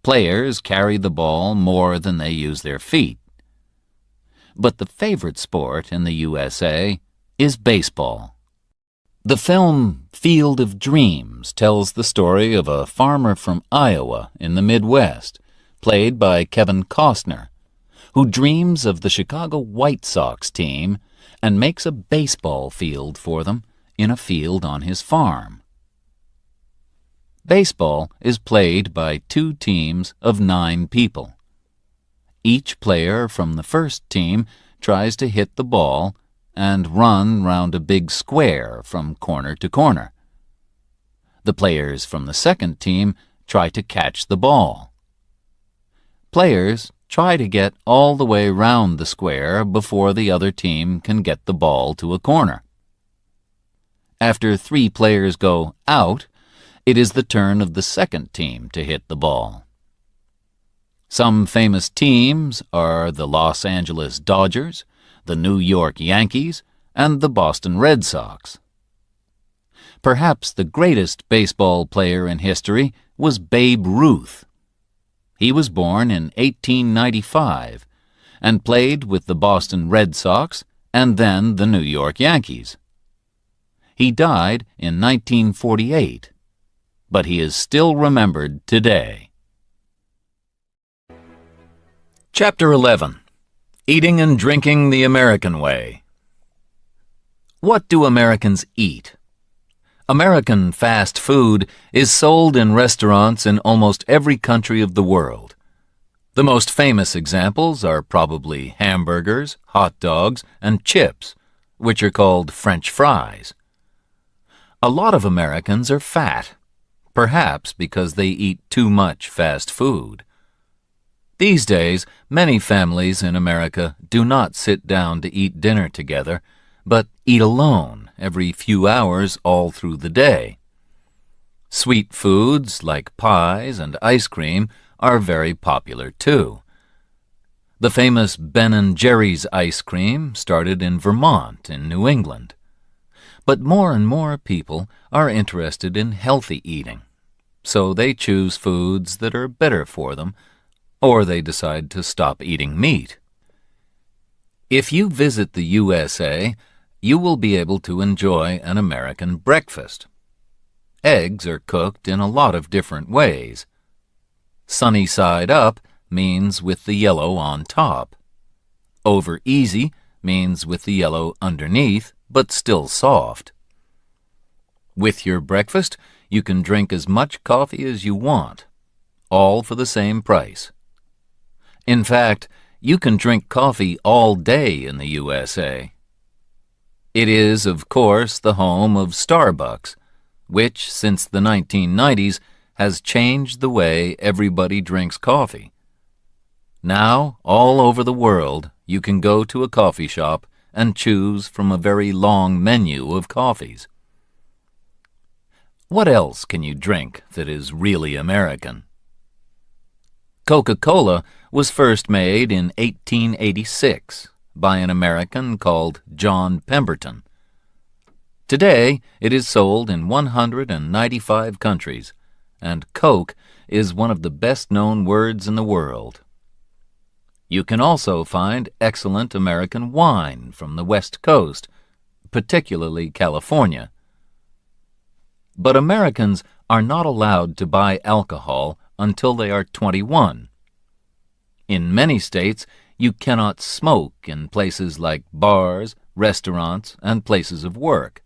S1: Players carry the ball more than they use their feet. But the favorite sport in the USA is baseball. The film Field of Dreams tells the story of a farmer from Iowa in the Midwest, played by Kevin Costner, who dreams of the Chicago White Sox team and makes a baseball field for them in a field on his farm. Baseball is played by 2 teams of 9 people. Each player from the first team tries to hit the ball and run round a big square from corner to corner. The players from the second team try to catch the ball. Players try to get all the way round the square before the other team can get the ball to a corner. After 3 players go out, it is the turn of the second team to hit the ball. Some famous teams are the Los Angeles Dodgers, the New York Yankees, and the Boston Red Sox. Perhaps the greatest baseball player in history was Babe Ruth. He was born in 1895 and played with the Boston Red Sox and then the New York Yankees. He died in 1948, but he is still remembered today. Chapter 11. Eating and Drinking the American Way. What do Americans eat? American fast food is sold in restaurants in almost every country of the world. The most famous examples are probably hamburgers, hot dogs, and chips, which are called French fries. A lot of Americans are fat, perhaps because they eat too much fast food. These days, many families in America do not sit down to eat dinner together, but eat alone every few hours all through the day. Sweet foods like pies and ice cream are very popular too. The famous Ben & Jerry's ice cream started in Vermont in New England. But more and more people are interested in healthy eating, so they choose foods that are better for them, or they decide to stop eating meat. If you visit the USA, you will be able to enjoy an American breakfast. Eggs are cooked in a lot of different ways. Sunny side up means with the yellow on top. Over easy means with the yellow underneath, but still soft. With your breakfast, you can drink as much coffee as you want, all for the same price. In fact, you can drink coffee all day in the USA. It is, of course, the home of Starbucks, which, since the 1990s, has changed the way everybody drinks coffee. Now, all over the world, you can go to a coffee shop and choose from a very long menu of coffees. What else can you drink that is really American? Coca-Cola was first made in 1886 by an American called John Pemberton. Today, it is sold in 195 countries, and Coke is one of the best-known words in the world. You can also find excellent American wine from the West Coast, particularly California. But Americans are not allowed to buy alcohol until they are 21. In many states, you cannot smoke in places like bars, restaurants, and places of work.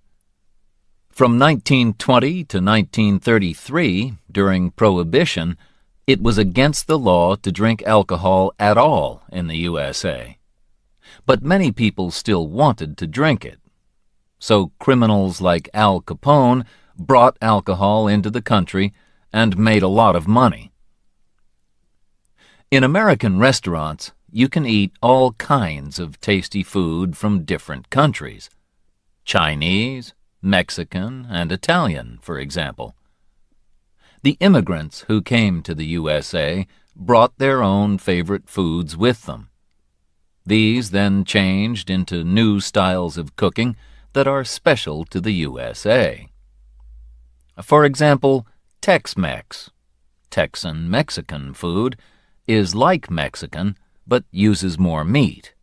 S1: From 1920 to 1933, during Prohibition, it was against the law to drink alcohol at all in the USA. But many people still wanted to drink it. So criminals like Al Capone brought alcohol into the country and made a lot of money. In American restaurants, you can eat all kinds of tasty food from different countries. Chinese, Mexican, and Italian, for example. The immigrants who came to the USA brought their own favorite foods with them. These then changed into new styles of cooking that are special to the USA. For example, Tex-Mex, Texan Mexican food, is like Mexican but uses more meat.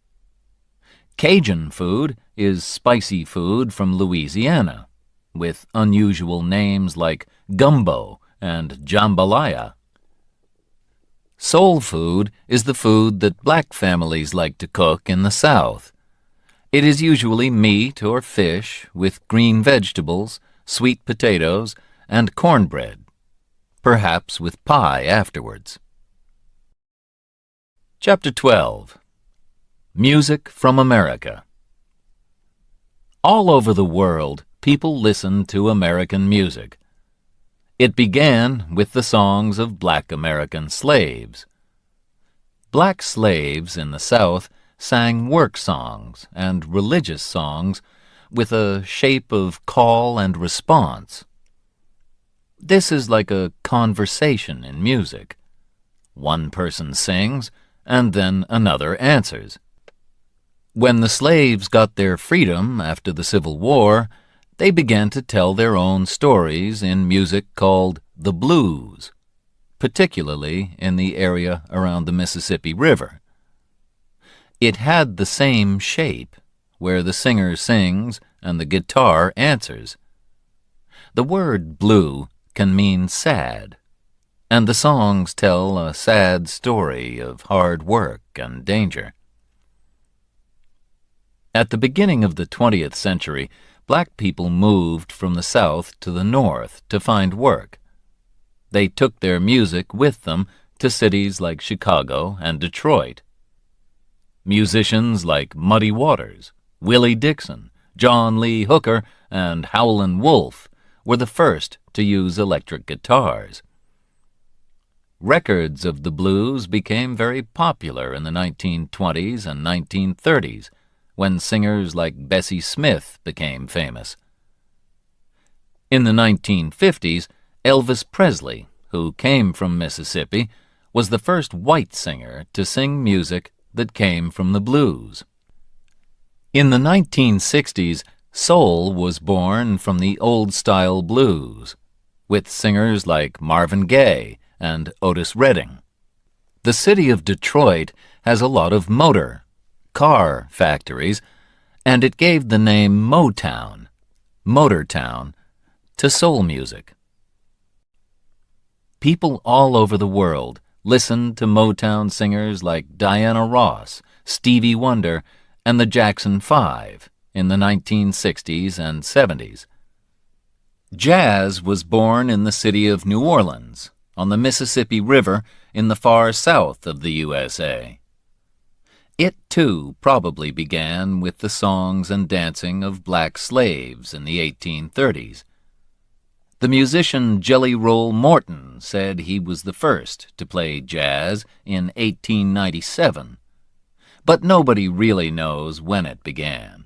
S1: Cajun food is spicy food from Louisiana, with unusual names like gumbo and jambalaya. Soul food is the food that black families like to cook in the South. It is usually meat or fish with green vegetables, sweet potatoes, and cornbread, perhaps with pie afterwards. Chapter 12. Music from America. All over the world, people listen to American music. It began with the songs of black American slaves. Black slaves in the South sang work songs and religious songs with a shape of call and response. This is like a conversation in music. One person sings, and then another answers. When the slaves got their freedom after the Civil War, they began to tell their own stories in music called the blues, particularly in the area around the Mississippi River. It had the same shape, where the singer sings and the guitar answers. The word blue can mean sad, and the songs tell a sad story of hard work and danger. At the beginning of the 20th century, black people moved from the South to the North to find work. They took their music with them to cities like Chicago and Detroit. Musicians like Muddy Waters, Willie Dixon, John Lee Hooker, and Howlin' Wolf were the first to use electric guitars. Records of the blues became very popular in the 1920s and 1930s, when singers like Bessie Smith became famous. In the 1950s, Elvis Presley, who came from Mississippi, was the first white singer to sing music that came from the blues. In the 1960s, soul was born from the old-style blues, with singers like Marvin Gaye and Otis Redding. The city of Detroit has a lot of car factories, and it gave the name Motown, Motortown, to soul music. People all over the world listened to Motown singers like Diana Ross, Stevie Wonder, and the Jackson 5 in the 1960s and 70s. Jazz was born in the city of New Orleans, on the Mississippi River in the far south of the USA. It, too, probably began with the songs and dancing of black slaves in the 1830s. The musician Jelly Roll Morton said he was the first to play jazz in 1897, but nobody really knows when it began.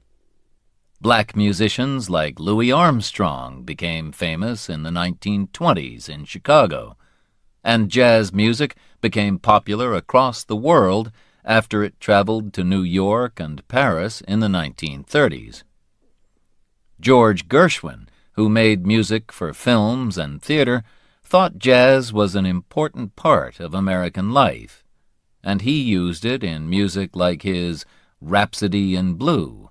S1: Black musicians like Louis Armstrong became famous in the 1920s in Chicago, and jazz music became popular across the world after it traveled to New York and Paris in the 1930s. George Gershwin, who made music for films and theater, thought jazz was an important part of American life, and he used it in music like his Rhapsody in Blue.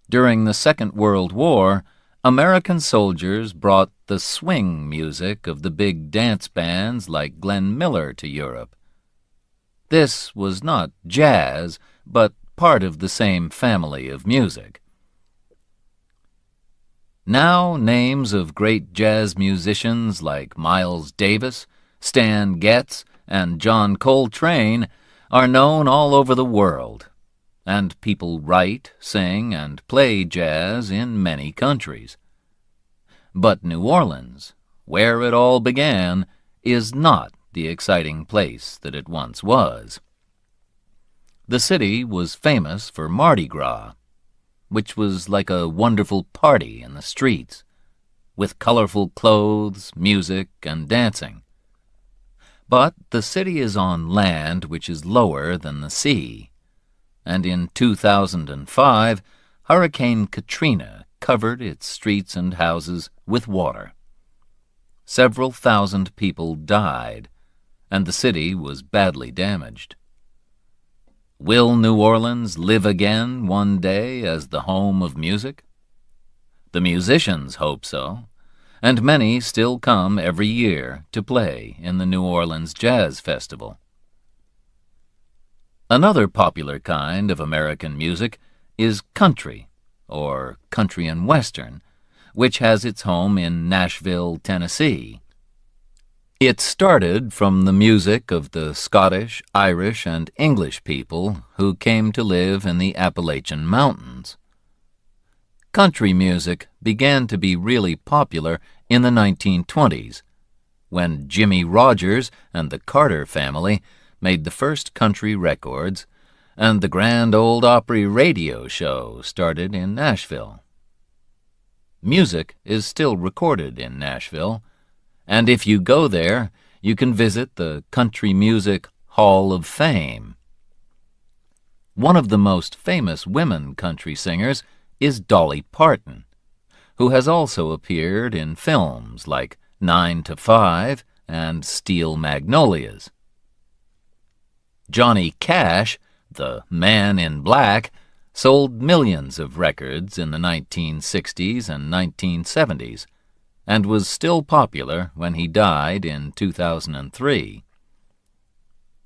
S1: During the Second World War, American soldiers brought the swing music of the big dance bands like Glenn Miller to Europe. This was not jazz, but part of the same family of music. Now names of great jazz musicians like Miles Davis, Stan Getz, and John Coltrane are known all over the world, and people write, sing, and play jazz in many countries. But New Orleans, where it all began, is not the exciting place that it once was. The city was famous for Mardi Gras, which was like a wonderful party in the streets, with colorful clothes, music, and dancing. But the city is on land which is lower than the sea, and in 2005, Hurricane Katrina covered its streets and houses with water. Several thousand people died, and the city was badly damaged. Will New Orleans live again one day as the home of music? The musicians hope so, and many still come every year to play in the New Orleans Jazz Festival. Another popular kind of American music is country, or country and western, which has its home in Nashville, Tennessee. It started from the music of the Scottish, Irish, and English people who came to live in the Appalachian Mountains. Country music began to be really popular in the 1920s, when Jimmie Rodgers and the Carter family made the first country records, and the Grand Ole Opry radio show started in Nashville. Music is still recorded in Nashville, and if you go there, you can visit the Country Music Hall of Fame. One of the most famous women country singers is Dolly Parton, who has also appeared in films like 9 to 5 and Steel Magnolias. Johnny Cash, the Man in Black, sold millions of records in the 1960s and 1970s, and was still popular when he died in 2003.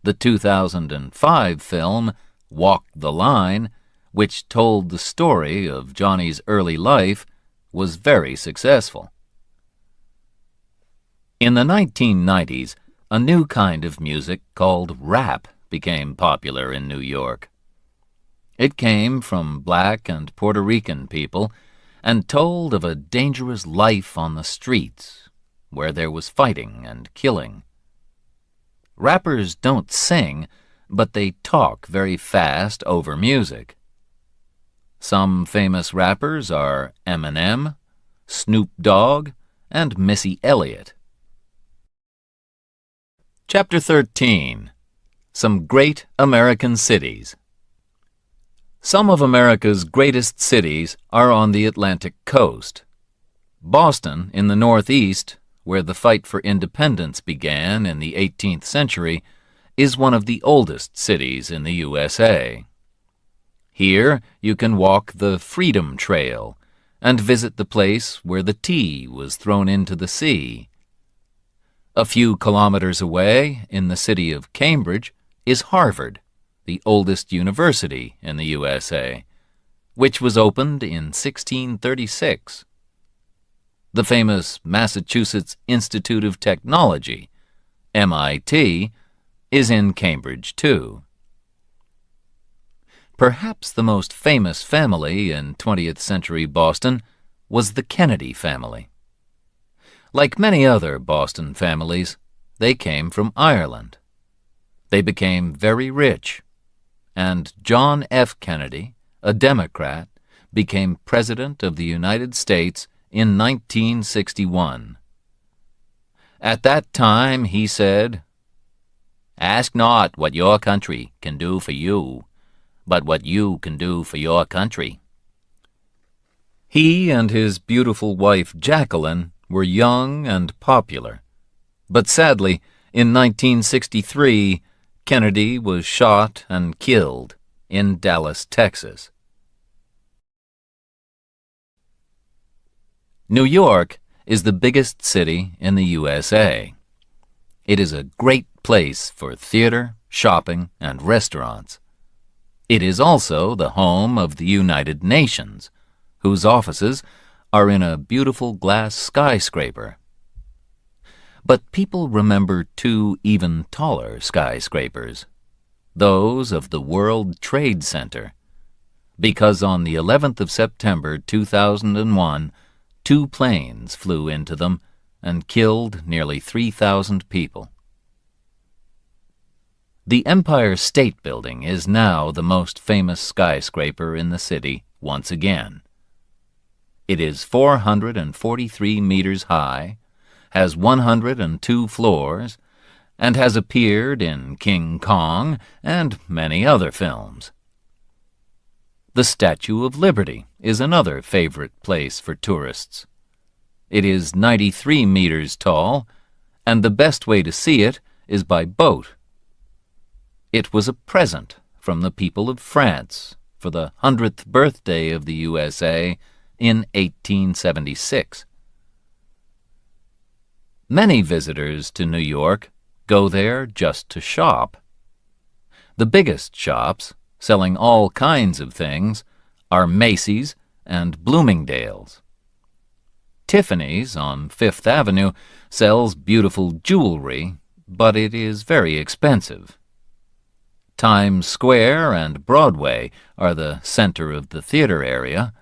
S1: The 2005 film Walk the Line, which told the story of Johnny's early life, was very successful. In the 1990s, a new kind of music called rap became popular in New York. It came from black and Puerto Rican people and told of a dangerous life on the streets where there was fighting and killing. Rappers don't sing, but they talk very fast over music. Some famous rappers are Eminem, Snoop Dogg, and Missy Elliott. Chapter 13. Some Great American Cities. Some of America's greatest cities are on the Atlantic coast. Boston, in the Northeast, where the fight for independence began in the 18th century, is one of the oldest cities in the USA. Here you can walk the Freedom Trail and visit the place where the tea was thrown into the sea. A few kilometers away, in the city of Cambridge, is Harvard, the oldest university in the USA, which was opened in 1636. The famous Massachusetts Institute of Technology, MIT, is in Cambridge, too. Perhaps the most famous family in 20th century Boston was the Kennedy family. Like many other Boston families, they came from Ireland. They became very rich, and John F. Kennedy, a Democrat, became President of the United States in 1961. At that time he said, "Ask not what your country can do for you, but what you can do for your country." He and his beautiful wife Jacqueline were young and popular, but sadly, in 1963, Kennedy was shot and killed in Dallas, Texas. New York is the biggest city in the USA. It is a great place for theater, shopping, and restaurants. It is also the home of the United Nations, whose offices are in a beautiful glass skyscraper. But people remember two even taller skyscrapers, those of the World Trade Center, because on the 11th of September 2001, 2 planes flew into them and killed nearly 3,000 people. The Empire State Building is now the most famous skyscraper in the city once again. It is 443 meters high, has 102 floors, and has appeared in King Kong and many other films. The Statue of Liberty is another favorite place for tourists. It is 93 meters tall, and the best way to see it is by boat. It was a present from the people of France for the 100th birthday of the USA in 1876. Many visitors to New York go there just to shop. The biggest shops, selling all kinds of things, are Macy's and Bloomingdale's. Tiffany's on Fifth Avenue sells beautiful jewelry, but it is very expensive. Times Square and Broadway are the center of the theater area,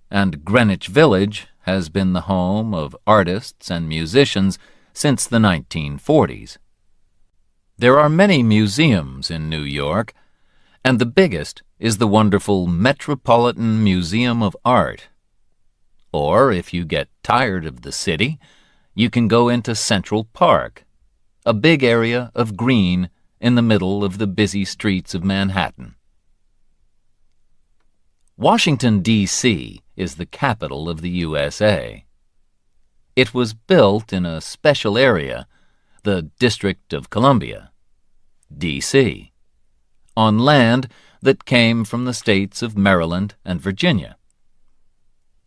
S1: and Greenwich Village has been the home of artists and musicians since the 1940s. There are many museums in New York, and the biggest is the wonderful Metropolitan Museum of Art. Or, if you get tired of the city, you can go into Central Park, a big area of green in the middle of the busy streets of Manhattan. Washington, D.C. is the capital of the USA. It was built in a special area, the District of Columbia, D.C., on land that came from the states of Maryland and Virginia.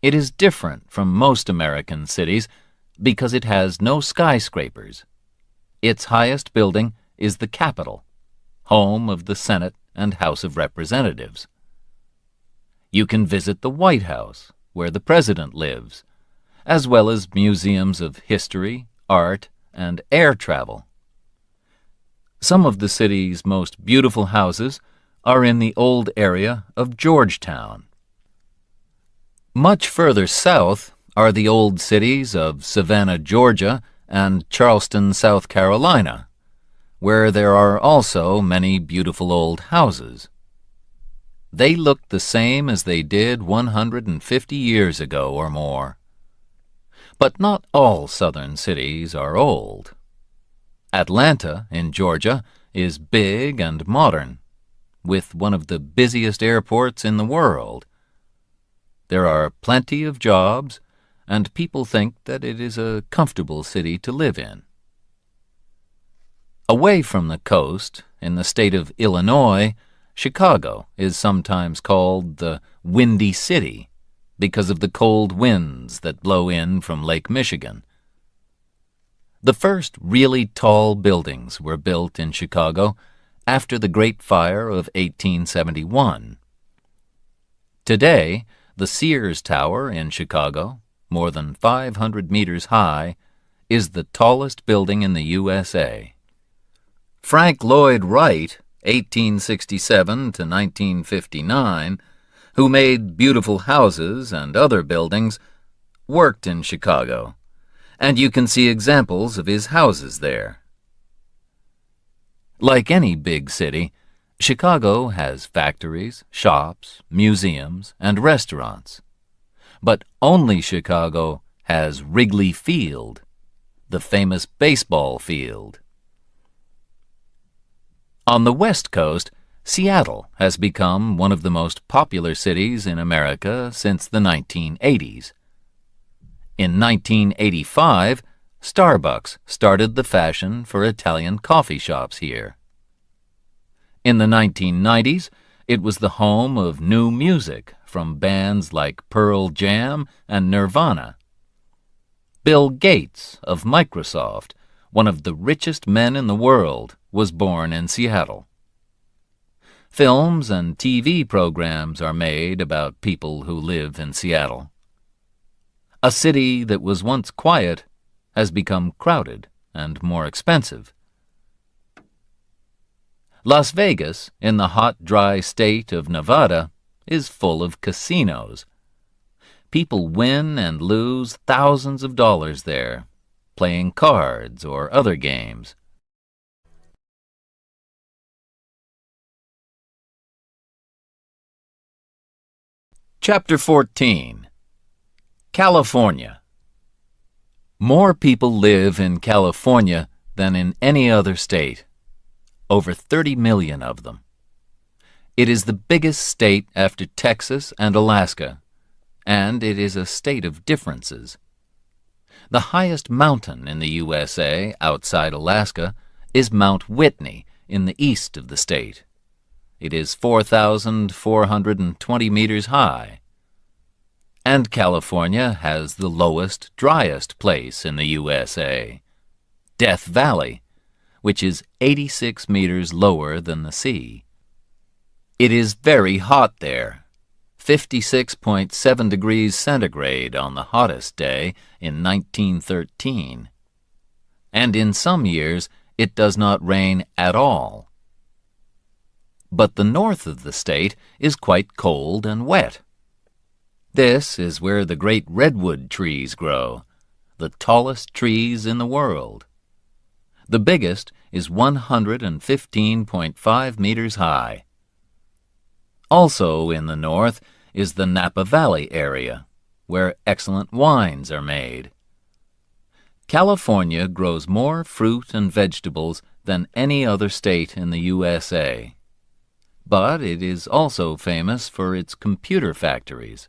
S1: It is different from most American cities because it has no skyscrapers. Its highest building is the Capitol, home of the Senate and House of Representatives. You can visit the White House, where the President lives, as well as museums of history, art, and air travel. Some of the city's most beautiful houses are in the old area of Georgetown. Much further south are the old cities of Savannah, Georgia, and Charleston, South Carolina, where there are also many beautiful old houses. They look the same as they did 150 years ago or more. But not all southern cities are old. Atlanta, in Georgia, is big and modern, with one of the busiest airports in the world. There are plenty of jobs, and people think that it is a comfortable city to live in. Away from the coast, in the state of Illinois, Chicago is sometimes called the Windy City because of the cold winds that blow in from Lake Michigan. The first really tall buildings were built in Chicago after the Great Fire of 1871. Today, the Sears Tower in Chicago, more than 500 meters high, is the tallest building in the USA. Frank Lloyd Wright, 1867 to 1959, who made beautiful houses and other buildings, worked in Chicago, and you can see examples of his houses there. Like any big city, Chicago has factories, shops, museums, and restaurants. But only Chicago has Wrigley Field, the famous baseball field. On the West Coast, Seattle has become one of the most popular cities in America since the 1980s. In 1985, Starbucks started the fashion for Italian coffee shops here. In the 1990s, it was the home of new music from bands like Pearl Jam and Nirvana. Bill Gates of Microsoft, one of the richest men in the world, was born in Seattle. Films and TV programs are made about people who live in Seattle. A city that was once quiet has become crowded and more expensive. Las Vegas, in the hot, dry state of Nevada, is full of casinos. People win and lose thousands of dollars there, playing cards or other games. Chapter 14. California. More people live in California than in any other state. Over 30 million of them. It is the biggest state after Texas and Alaska, and it is a state of differences. The highest mountain in the USA outside Alaska is Mount Whitney in the east of the state. It is 4,420 meters high. And California has the lowest, driest place in the USA, Death Valley, which is 86 meters lower than the sea. It is very hot there, 56.7 degrees centigrade on the hottest day in 1913. And in some years, it does not rain at all. But the north of the state is quite cold and wet. This is where the great redwood trees grow, the tallest trees in the world. The biggest is 115.5 meters high. Also in the north is the Napa Valley area, where excellent wines are made. California grows more fruit and vegetables than any other state in the USA. But it is also famous for its computer factories.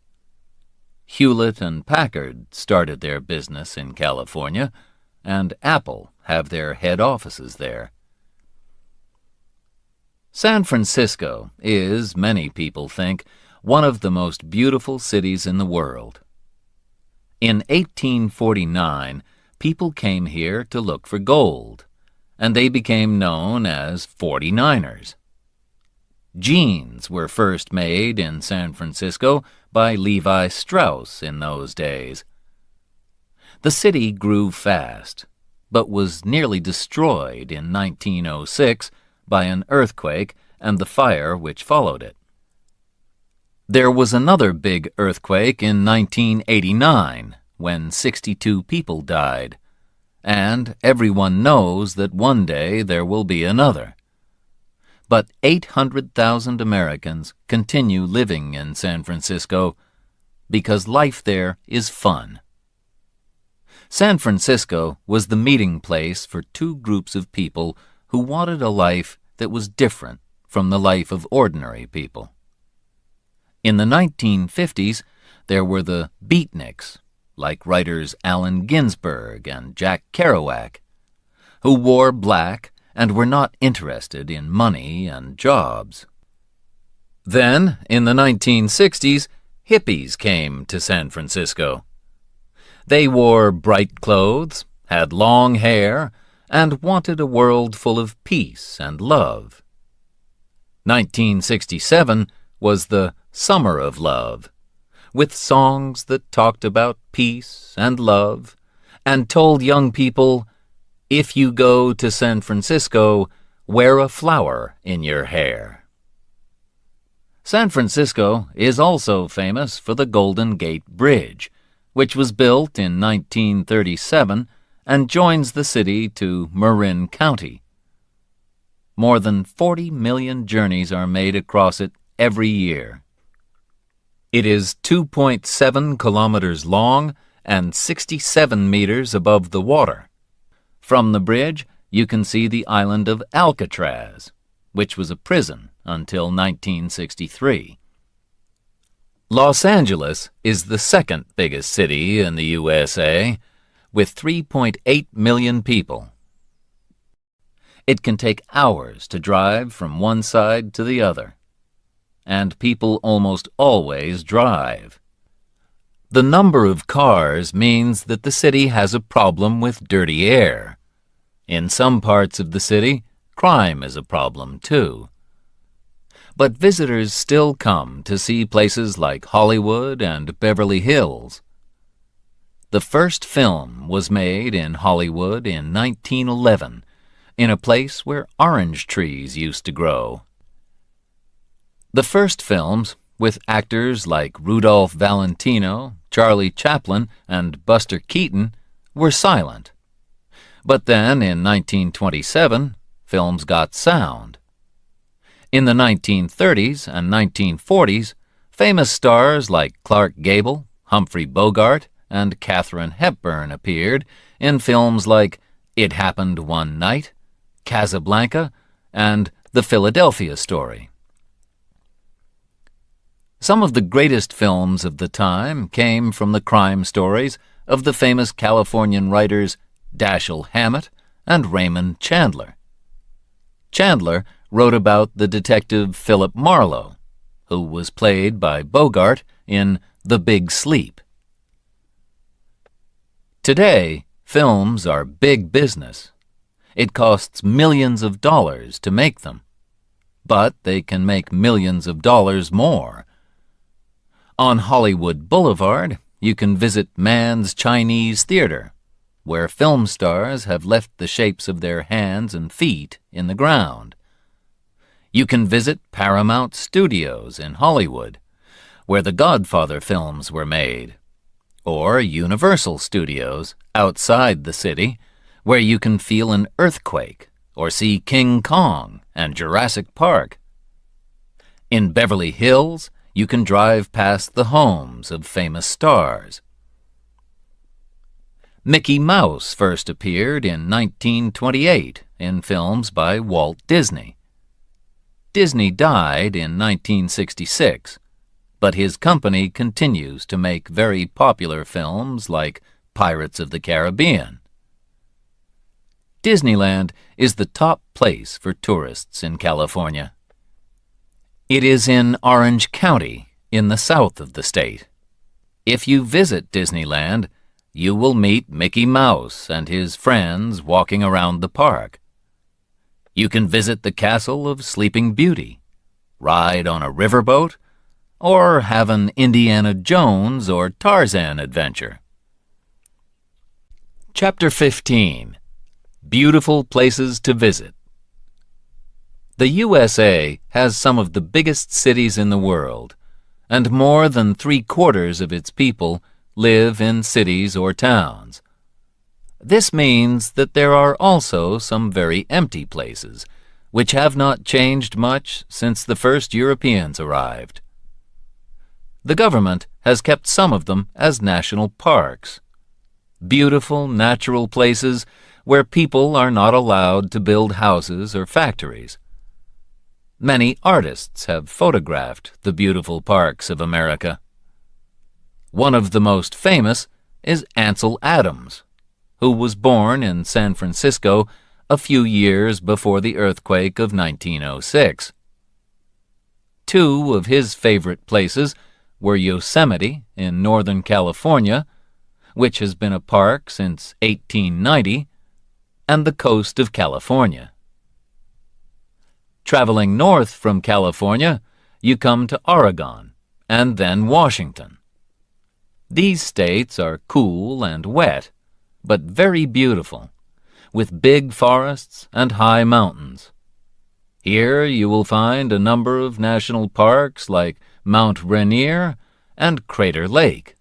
S1: Hewlett and Packard started their business in California, and Apple have their head offices there. San Francisco is, many people think, one of the most beautiful cities in the world. In 1849, people came here to look for gold, and they became known as 49ers. Jeans were first made in San Francisco by Levi Strauss in those days. The city grew fast, but was nearly destroyed in 1906 by an earthquake and the fire which followed it. There was another big earthquake in 1989 when 62 people died, and everyone knows that one day there will be another. But 800,000 Americans continue living in San Francisco because life there is fun. San Francisco was the meeting place for two groups of people who wanted a life that was different from the life of ordinary people. In the 1950s, there were the beatniks, like writers Allen Ginsberg and Jack Kerouac, who wore black and were not interested in money and jobs. Then, in the 1960s, hippies came to San Francisco. They wore bright clothes, had long hair, and wanted a world full of peace and love. 1967 was the Summer of Love, with songs that talked about peace and love and told young people, if you go to San Francisco, wear a flower in your hair. San Francisco is also famous for the Golden Gate Bridge, which was built in 1937 and joins the city to Marin County. More than 40 million journeys are made across it every year. It is 2.7 kilometers long and 67 meters above the water. From the bridge, you can see the island of Alcatraz, which was a prison until 1963. Los Angeles is the second biggest city in the USA, with 3.8 million people. It can take hours to drive from one side to the other, and people almost always drive. The number of cars means that the city has a problem with dirty air. In some parts of the city, crime is a problem too. But visitors still come to see places like Hollywood and Beverly Hills. The first film was made in Hollywood in 1911, in a place where orange trees used to grow. The first films, with actors like Rudolph Valentino, Charlie Chaplin, and Buster Keaton, were silent. But then, in 1927, films got sound. In the 1930s and 1940s, famous stars like Clark Gable, Humphrey Bogart, and Katharine Hepburn appeared in films like It Happened One Night, Casablanca, and The Philadelphia Story. Some of the greatest films of the time came from the crime stories of the famous Californian writers Dashiell Hammett and Raymond Chandler. Chandler wrote about the detective Philip Marlowe, who was played by Bogart in The Big Sleep. Today, films are big business. It costs millions of dollars to make them, but they can make millions of dollars more. On Hollywood Boulevard, you can visit Mann's Chinese Theater, where film stars have left the shapes of their hands and feet in the ground. You can visit Paramount Studios in Hollywood, where the Godfather films were made, or Universal Studios outside the city, where you can feel an earthquake or see King Kong and Jurassic Park. In Beverly Hills, you can drive past the homes of famous stars. Mickey Mouse first appeared in 1928 in films by Walt Disney. Disney died in 1966, but his company continues to make very popular films like Pirates of the Caribbean. Disneyland is the top place for tourists in California. It is in Orange County, in the south of the state. If you visit Disneyland, you will meet Mickey Mouse and his friends walking around the park. You can visit the Castle of Sleeping Beauty, ride on a riverboat, or have an Indiana Jones or Tarzan adventure. Chapter 15. Beautiful Places to Visit. The USA has some of the biggest cities in the world, and more than 3/4 of its people live in cities or towns. This means that there are also some very empty places, which have not changed much since the first Europeans arrived. The government has kept some of them as national parks, beautiful natural places where people are not allowed to build houses or factories. Many artists have photographed the beautiful parks of America. One of the most famous is Ansel Adams, who was born in San Francisco a few years before the earthquake of 1906. Two of his favorite places were Yosemite in Northern California, which has been a park since 1890, and the coast of California. Traveling north from California, you come to Oregon and then Washington. These states are cool and wet, but very beautiful, with big forests and high mountains. Here you will find a number of national parks like Mount Rainier and Crater Lake.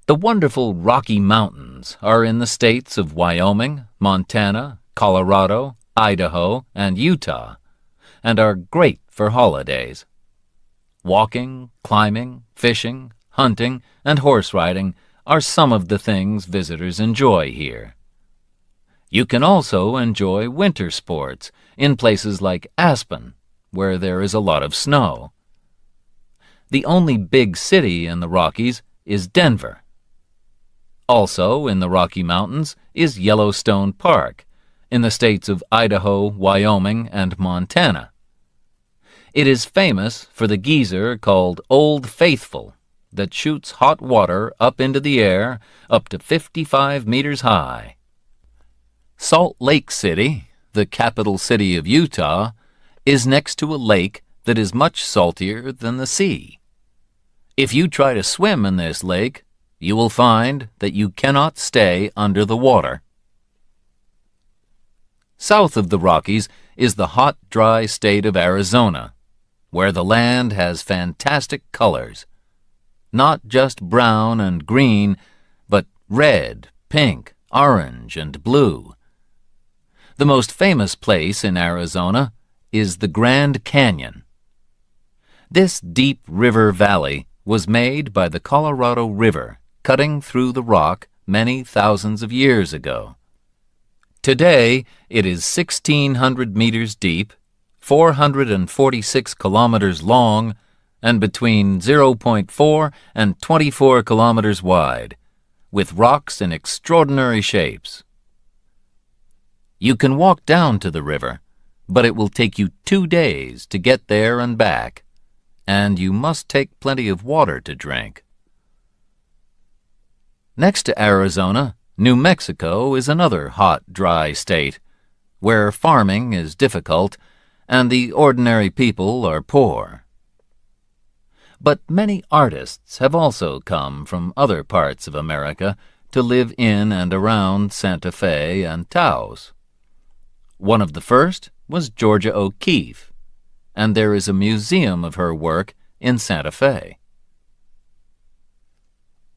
S1: The wonderful Rocky Mountains are in the states of Wyoming, Montana, Colorado, Idaho, and Utah, and are great for holidays. Walking, climbing, fishing, hunting, and horse riding are some of the things visitors enjoy here. You can also enjoy winter sports in places like Aspen, where there is a lot of snow. The only big city in the Rockies is Denver. Also in the Rocky Mountains is Yellowstone Park, in the states of Idaho, Wyoming, and Montana. It is famous for the geyser called Old Faithful that shoots hot water up into the air up to 55 meters high. Salt Lake City, the capital city of Utah, is next to a lake that is much saltier than the sea. If you try to swim in this lake, you will find that you cannot stay under the water. South of the Rockies is the hot, dry state of Arizona, where the land has fantastic colors. Not just brown and green, but red, pink, orange, and blue. The most famous place in Arizona is the Grand Canyon. This deep river valley was made by the Colorado River cutting through the rock many thousands of years ago. Today, it is 1,600 meters deep, 446 kilometers long, and between 0.4 and 24 kilometers wide, with rocks in extraordinary shapes. You can walk down to the river, but it will take you 2 days to get there and back, and you must take plenty of water to drink. Next to Arizona, New Mexico is another hot, dry state, where farming is difficult and the ordinary people are poor. But many artists have also come from other parts of America to live in and around Santa Fe and Taos. One of the first was Georgia O'Keeffe, and there is a museum of her work in Santa Fe.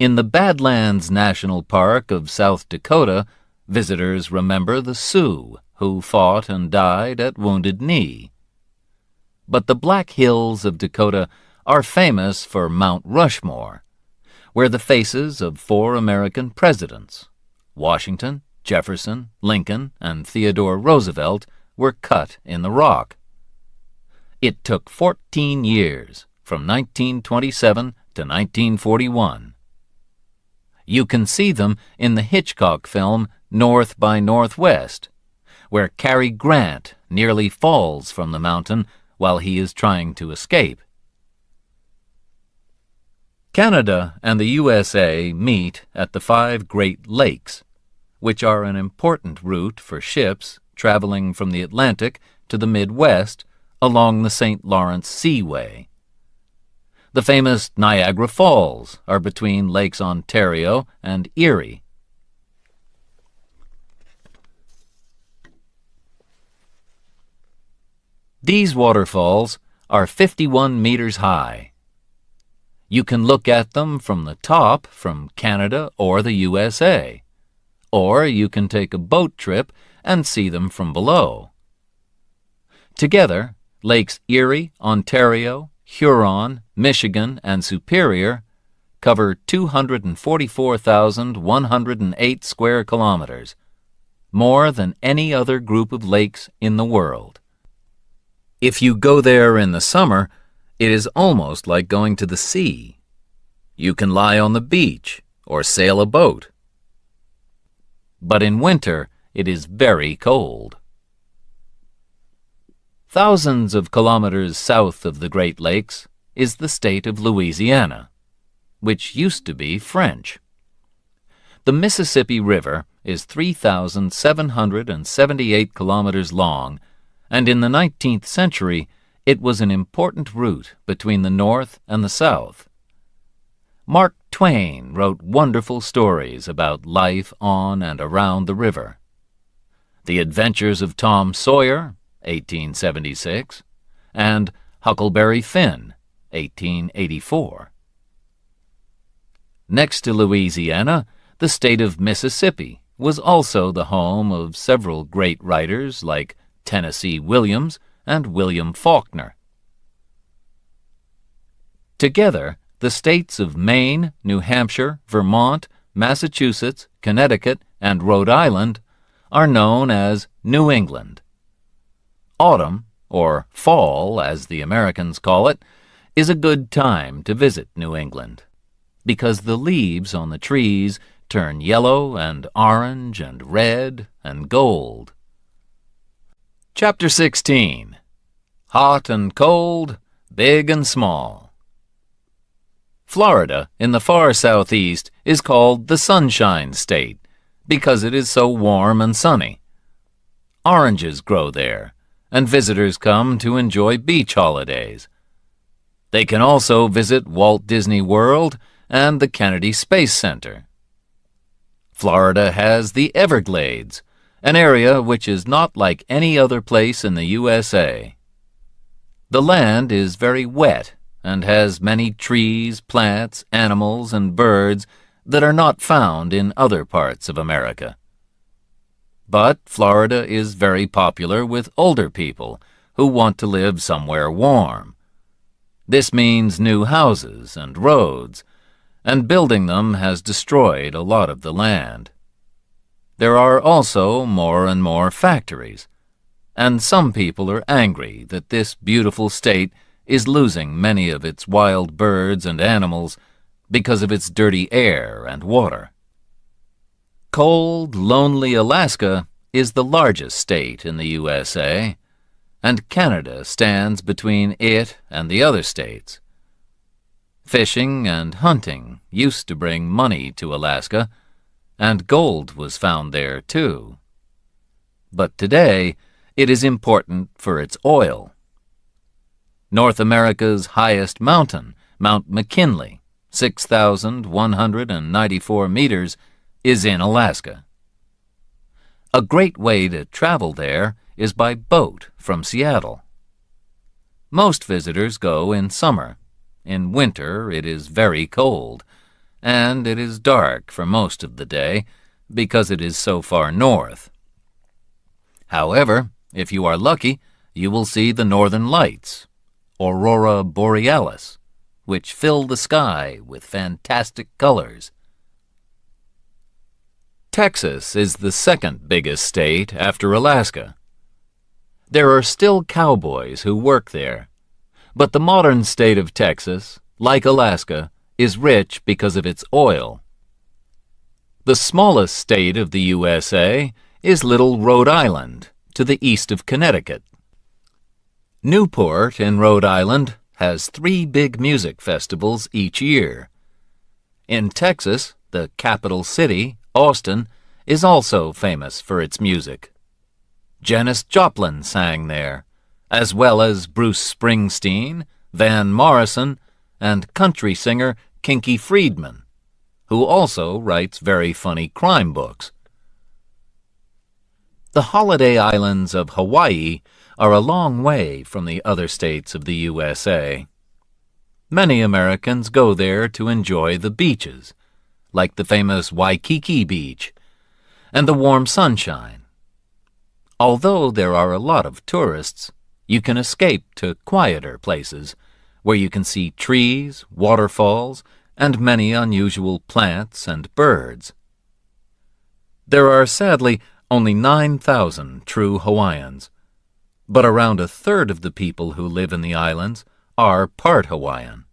S1: In the Badlands National Park of South Dakota, visitors remember the Sioux who fought and died at Wounded Knee. But the Black Hills of Dakota are famous for Mount Rushmore, where the faces of 4 American presidents, Washington, Jefferson, Lincoln, and Theodore Roosevelt, were cut in the rock. It took 14 years, from 1927 to 1941. You can see them in the Hitchcock film North by Northwest, where Cary Grant nearly falls from the mountain while he is trying to escape. Canada and the USA meet at the 5 Great Lakes, which are an important route for ships traveling from the Atlantic to the Midwest along the St. Lawrence Seaway. The famous Niagara Falls are between Lakes Ontario and Erie. These waterfalls are 51 meters high. You can look at them from the top from Canada or the USA, or you can take a boat trip and see them from below. Together, Lakes Erie, Ontario, Huron, Michigan, and Superior cover 244,108 square kilometers, more than any other group of lakes in the world. If you go there in the summer, it is almost like going to the sea. You can lie on the beach or sail a boat. But in winter, it is very cold. Thousands of kilometers south of the Great Lakes is the state of Louisiana, which used to be French. The Mississippi River is 3,778 kilometers long, and in the 19th century, it was an important route between the North and the South. Mark Twain wrote wonderful stories about life on and around the river. The Adventures of Tom Sawyer, 1876, and Huckleberry Finn, 1884. Next to Louisiana, the state of Mississippi was also the home of several great writers like Tennessee Williams and William Faulkner. Together, the states of Maine, New Hampshire, Vermont, Massachusetts, Connecticut, and Rhode Island are known as New England. Autumn, or fall as the Americans call it, is a good time to visit New England, because the leaves on the trees turn yellow and orange and red and gold. Chapter 16. Hot and Cold, Big and Small. Florida, in the far southeast, is called the Sunshine State because it is so warm and sunny. Oranges grow there, and visitors come to enjoy beach holidays. They can also visit Walt Disney World and the Kennedy Space Center. Florida has the Everglades, an area which is not like any other place in the USA. The land is very wet and has many trees, plants, animals, and birds that are not found in other parts of America. But Florida is very popular with older people who want to live somewhere warm. This means new houses and roads, and building them has destroyed a lot of the land. There are also more and more factories, and some people are angry that this beautiful state is losing many of its wild birds and animals because of its dirty air and water. Cold, lonely Alaska is the largest state in the USA, and Canada stands between it and the other states. Fishing and hunting used to bring money to Alaska, and gold was found there too. But today, it is important for its oil. North America's highest mountain, Mount McKinley, 6,194 meters, is in Alaska. A great way to travel there is by boat from Seattle. Most visitors go in summer. In winter, it is very cold, and it is dark for most of the day because it is so far north. However, if you are lucky, you will see the northern lights, Aurora Borealis, which fill the sky with fantastic colors. Texas is the second biggest state after Alaska. There are still cowboys who work there, but the modern state of Texas, like Alaska, is rich because of its oil. The smallest state of the USA is little Rhode Island, to the east of Connecticut. Newport in Rhode Island has 3 big music festivals each year. In Texas, the capital city, Austin, is also famous for its music. Janis Joplin sang there, as well as Bruce Springsteen, Van Morrison, and country singer Kinky Friedman, who also writes very funny crime books. The holiday islands of Hawaii are a long way from the other states of the USA. Many Americans go there to enjoy the beaches, like the famous Waikiki Beach, and the warm sunshine. Although there are a lot of tourists, you can escape to quieter places where you can see trees, waterfalls, and many unusual plants and birds. There are sadly only 9,000 true Hawaiians, but around 1/3 of the people who live in the islands are part Hawaiian.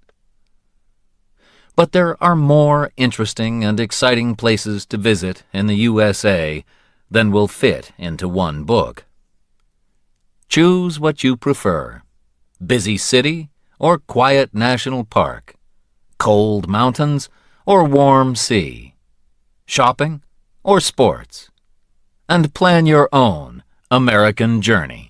S1: But there are more interesting and exciting places to visit in the USA than will fit into one book. Choose what you prefer: busy city or quiet national park, cold mountains or warm sea, shopping or sports, and plan your own American journey.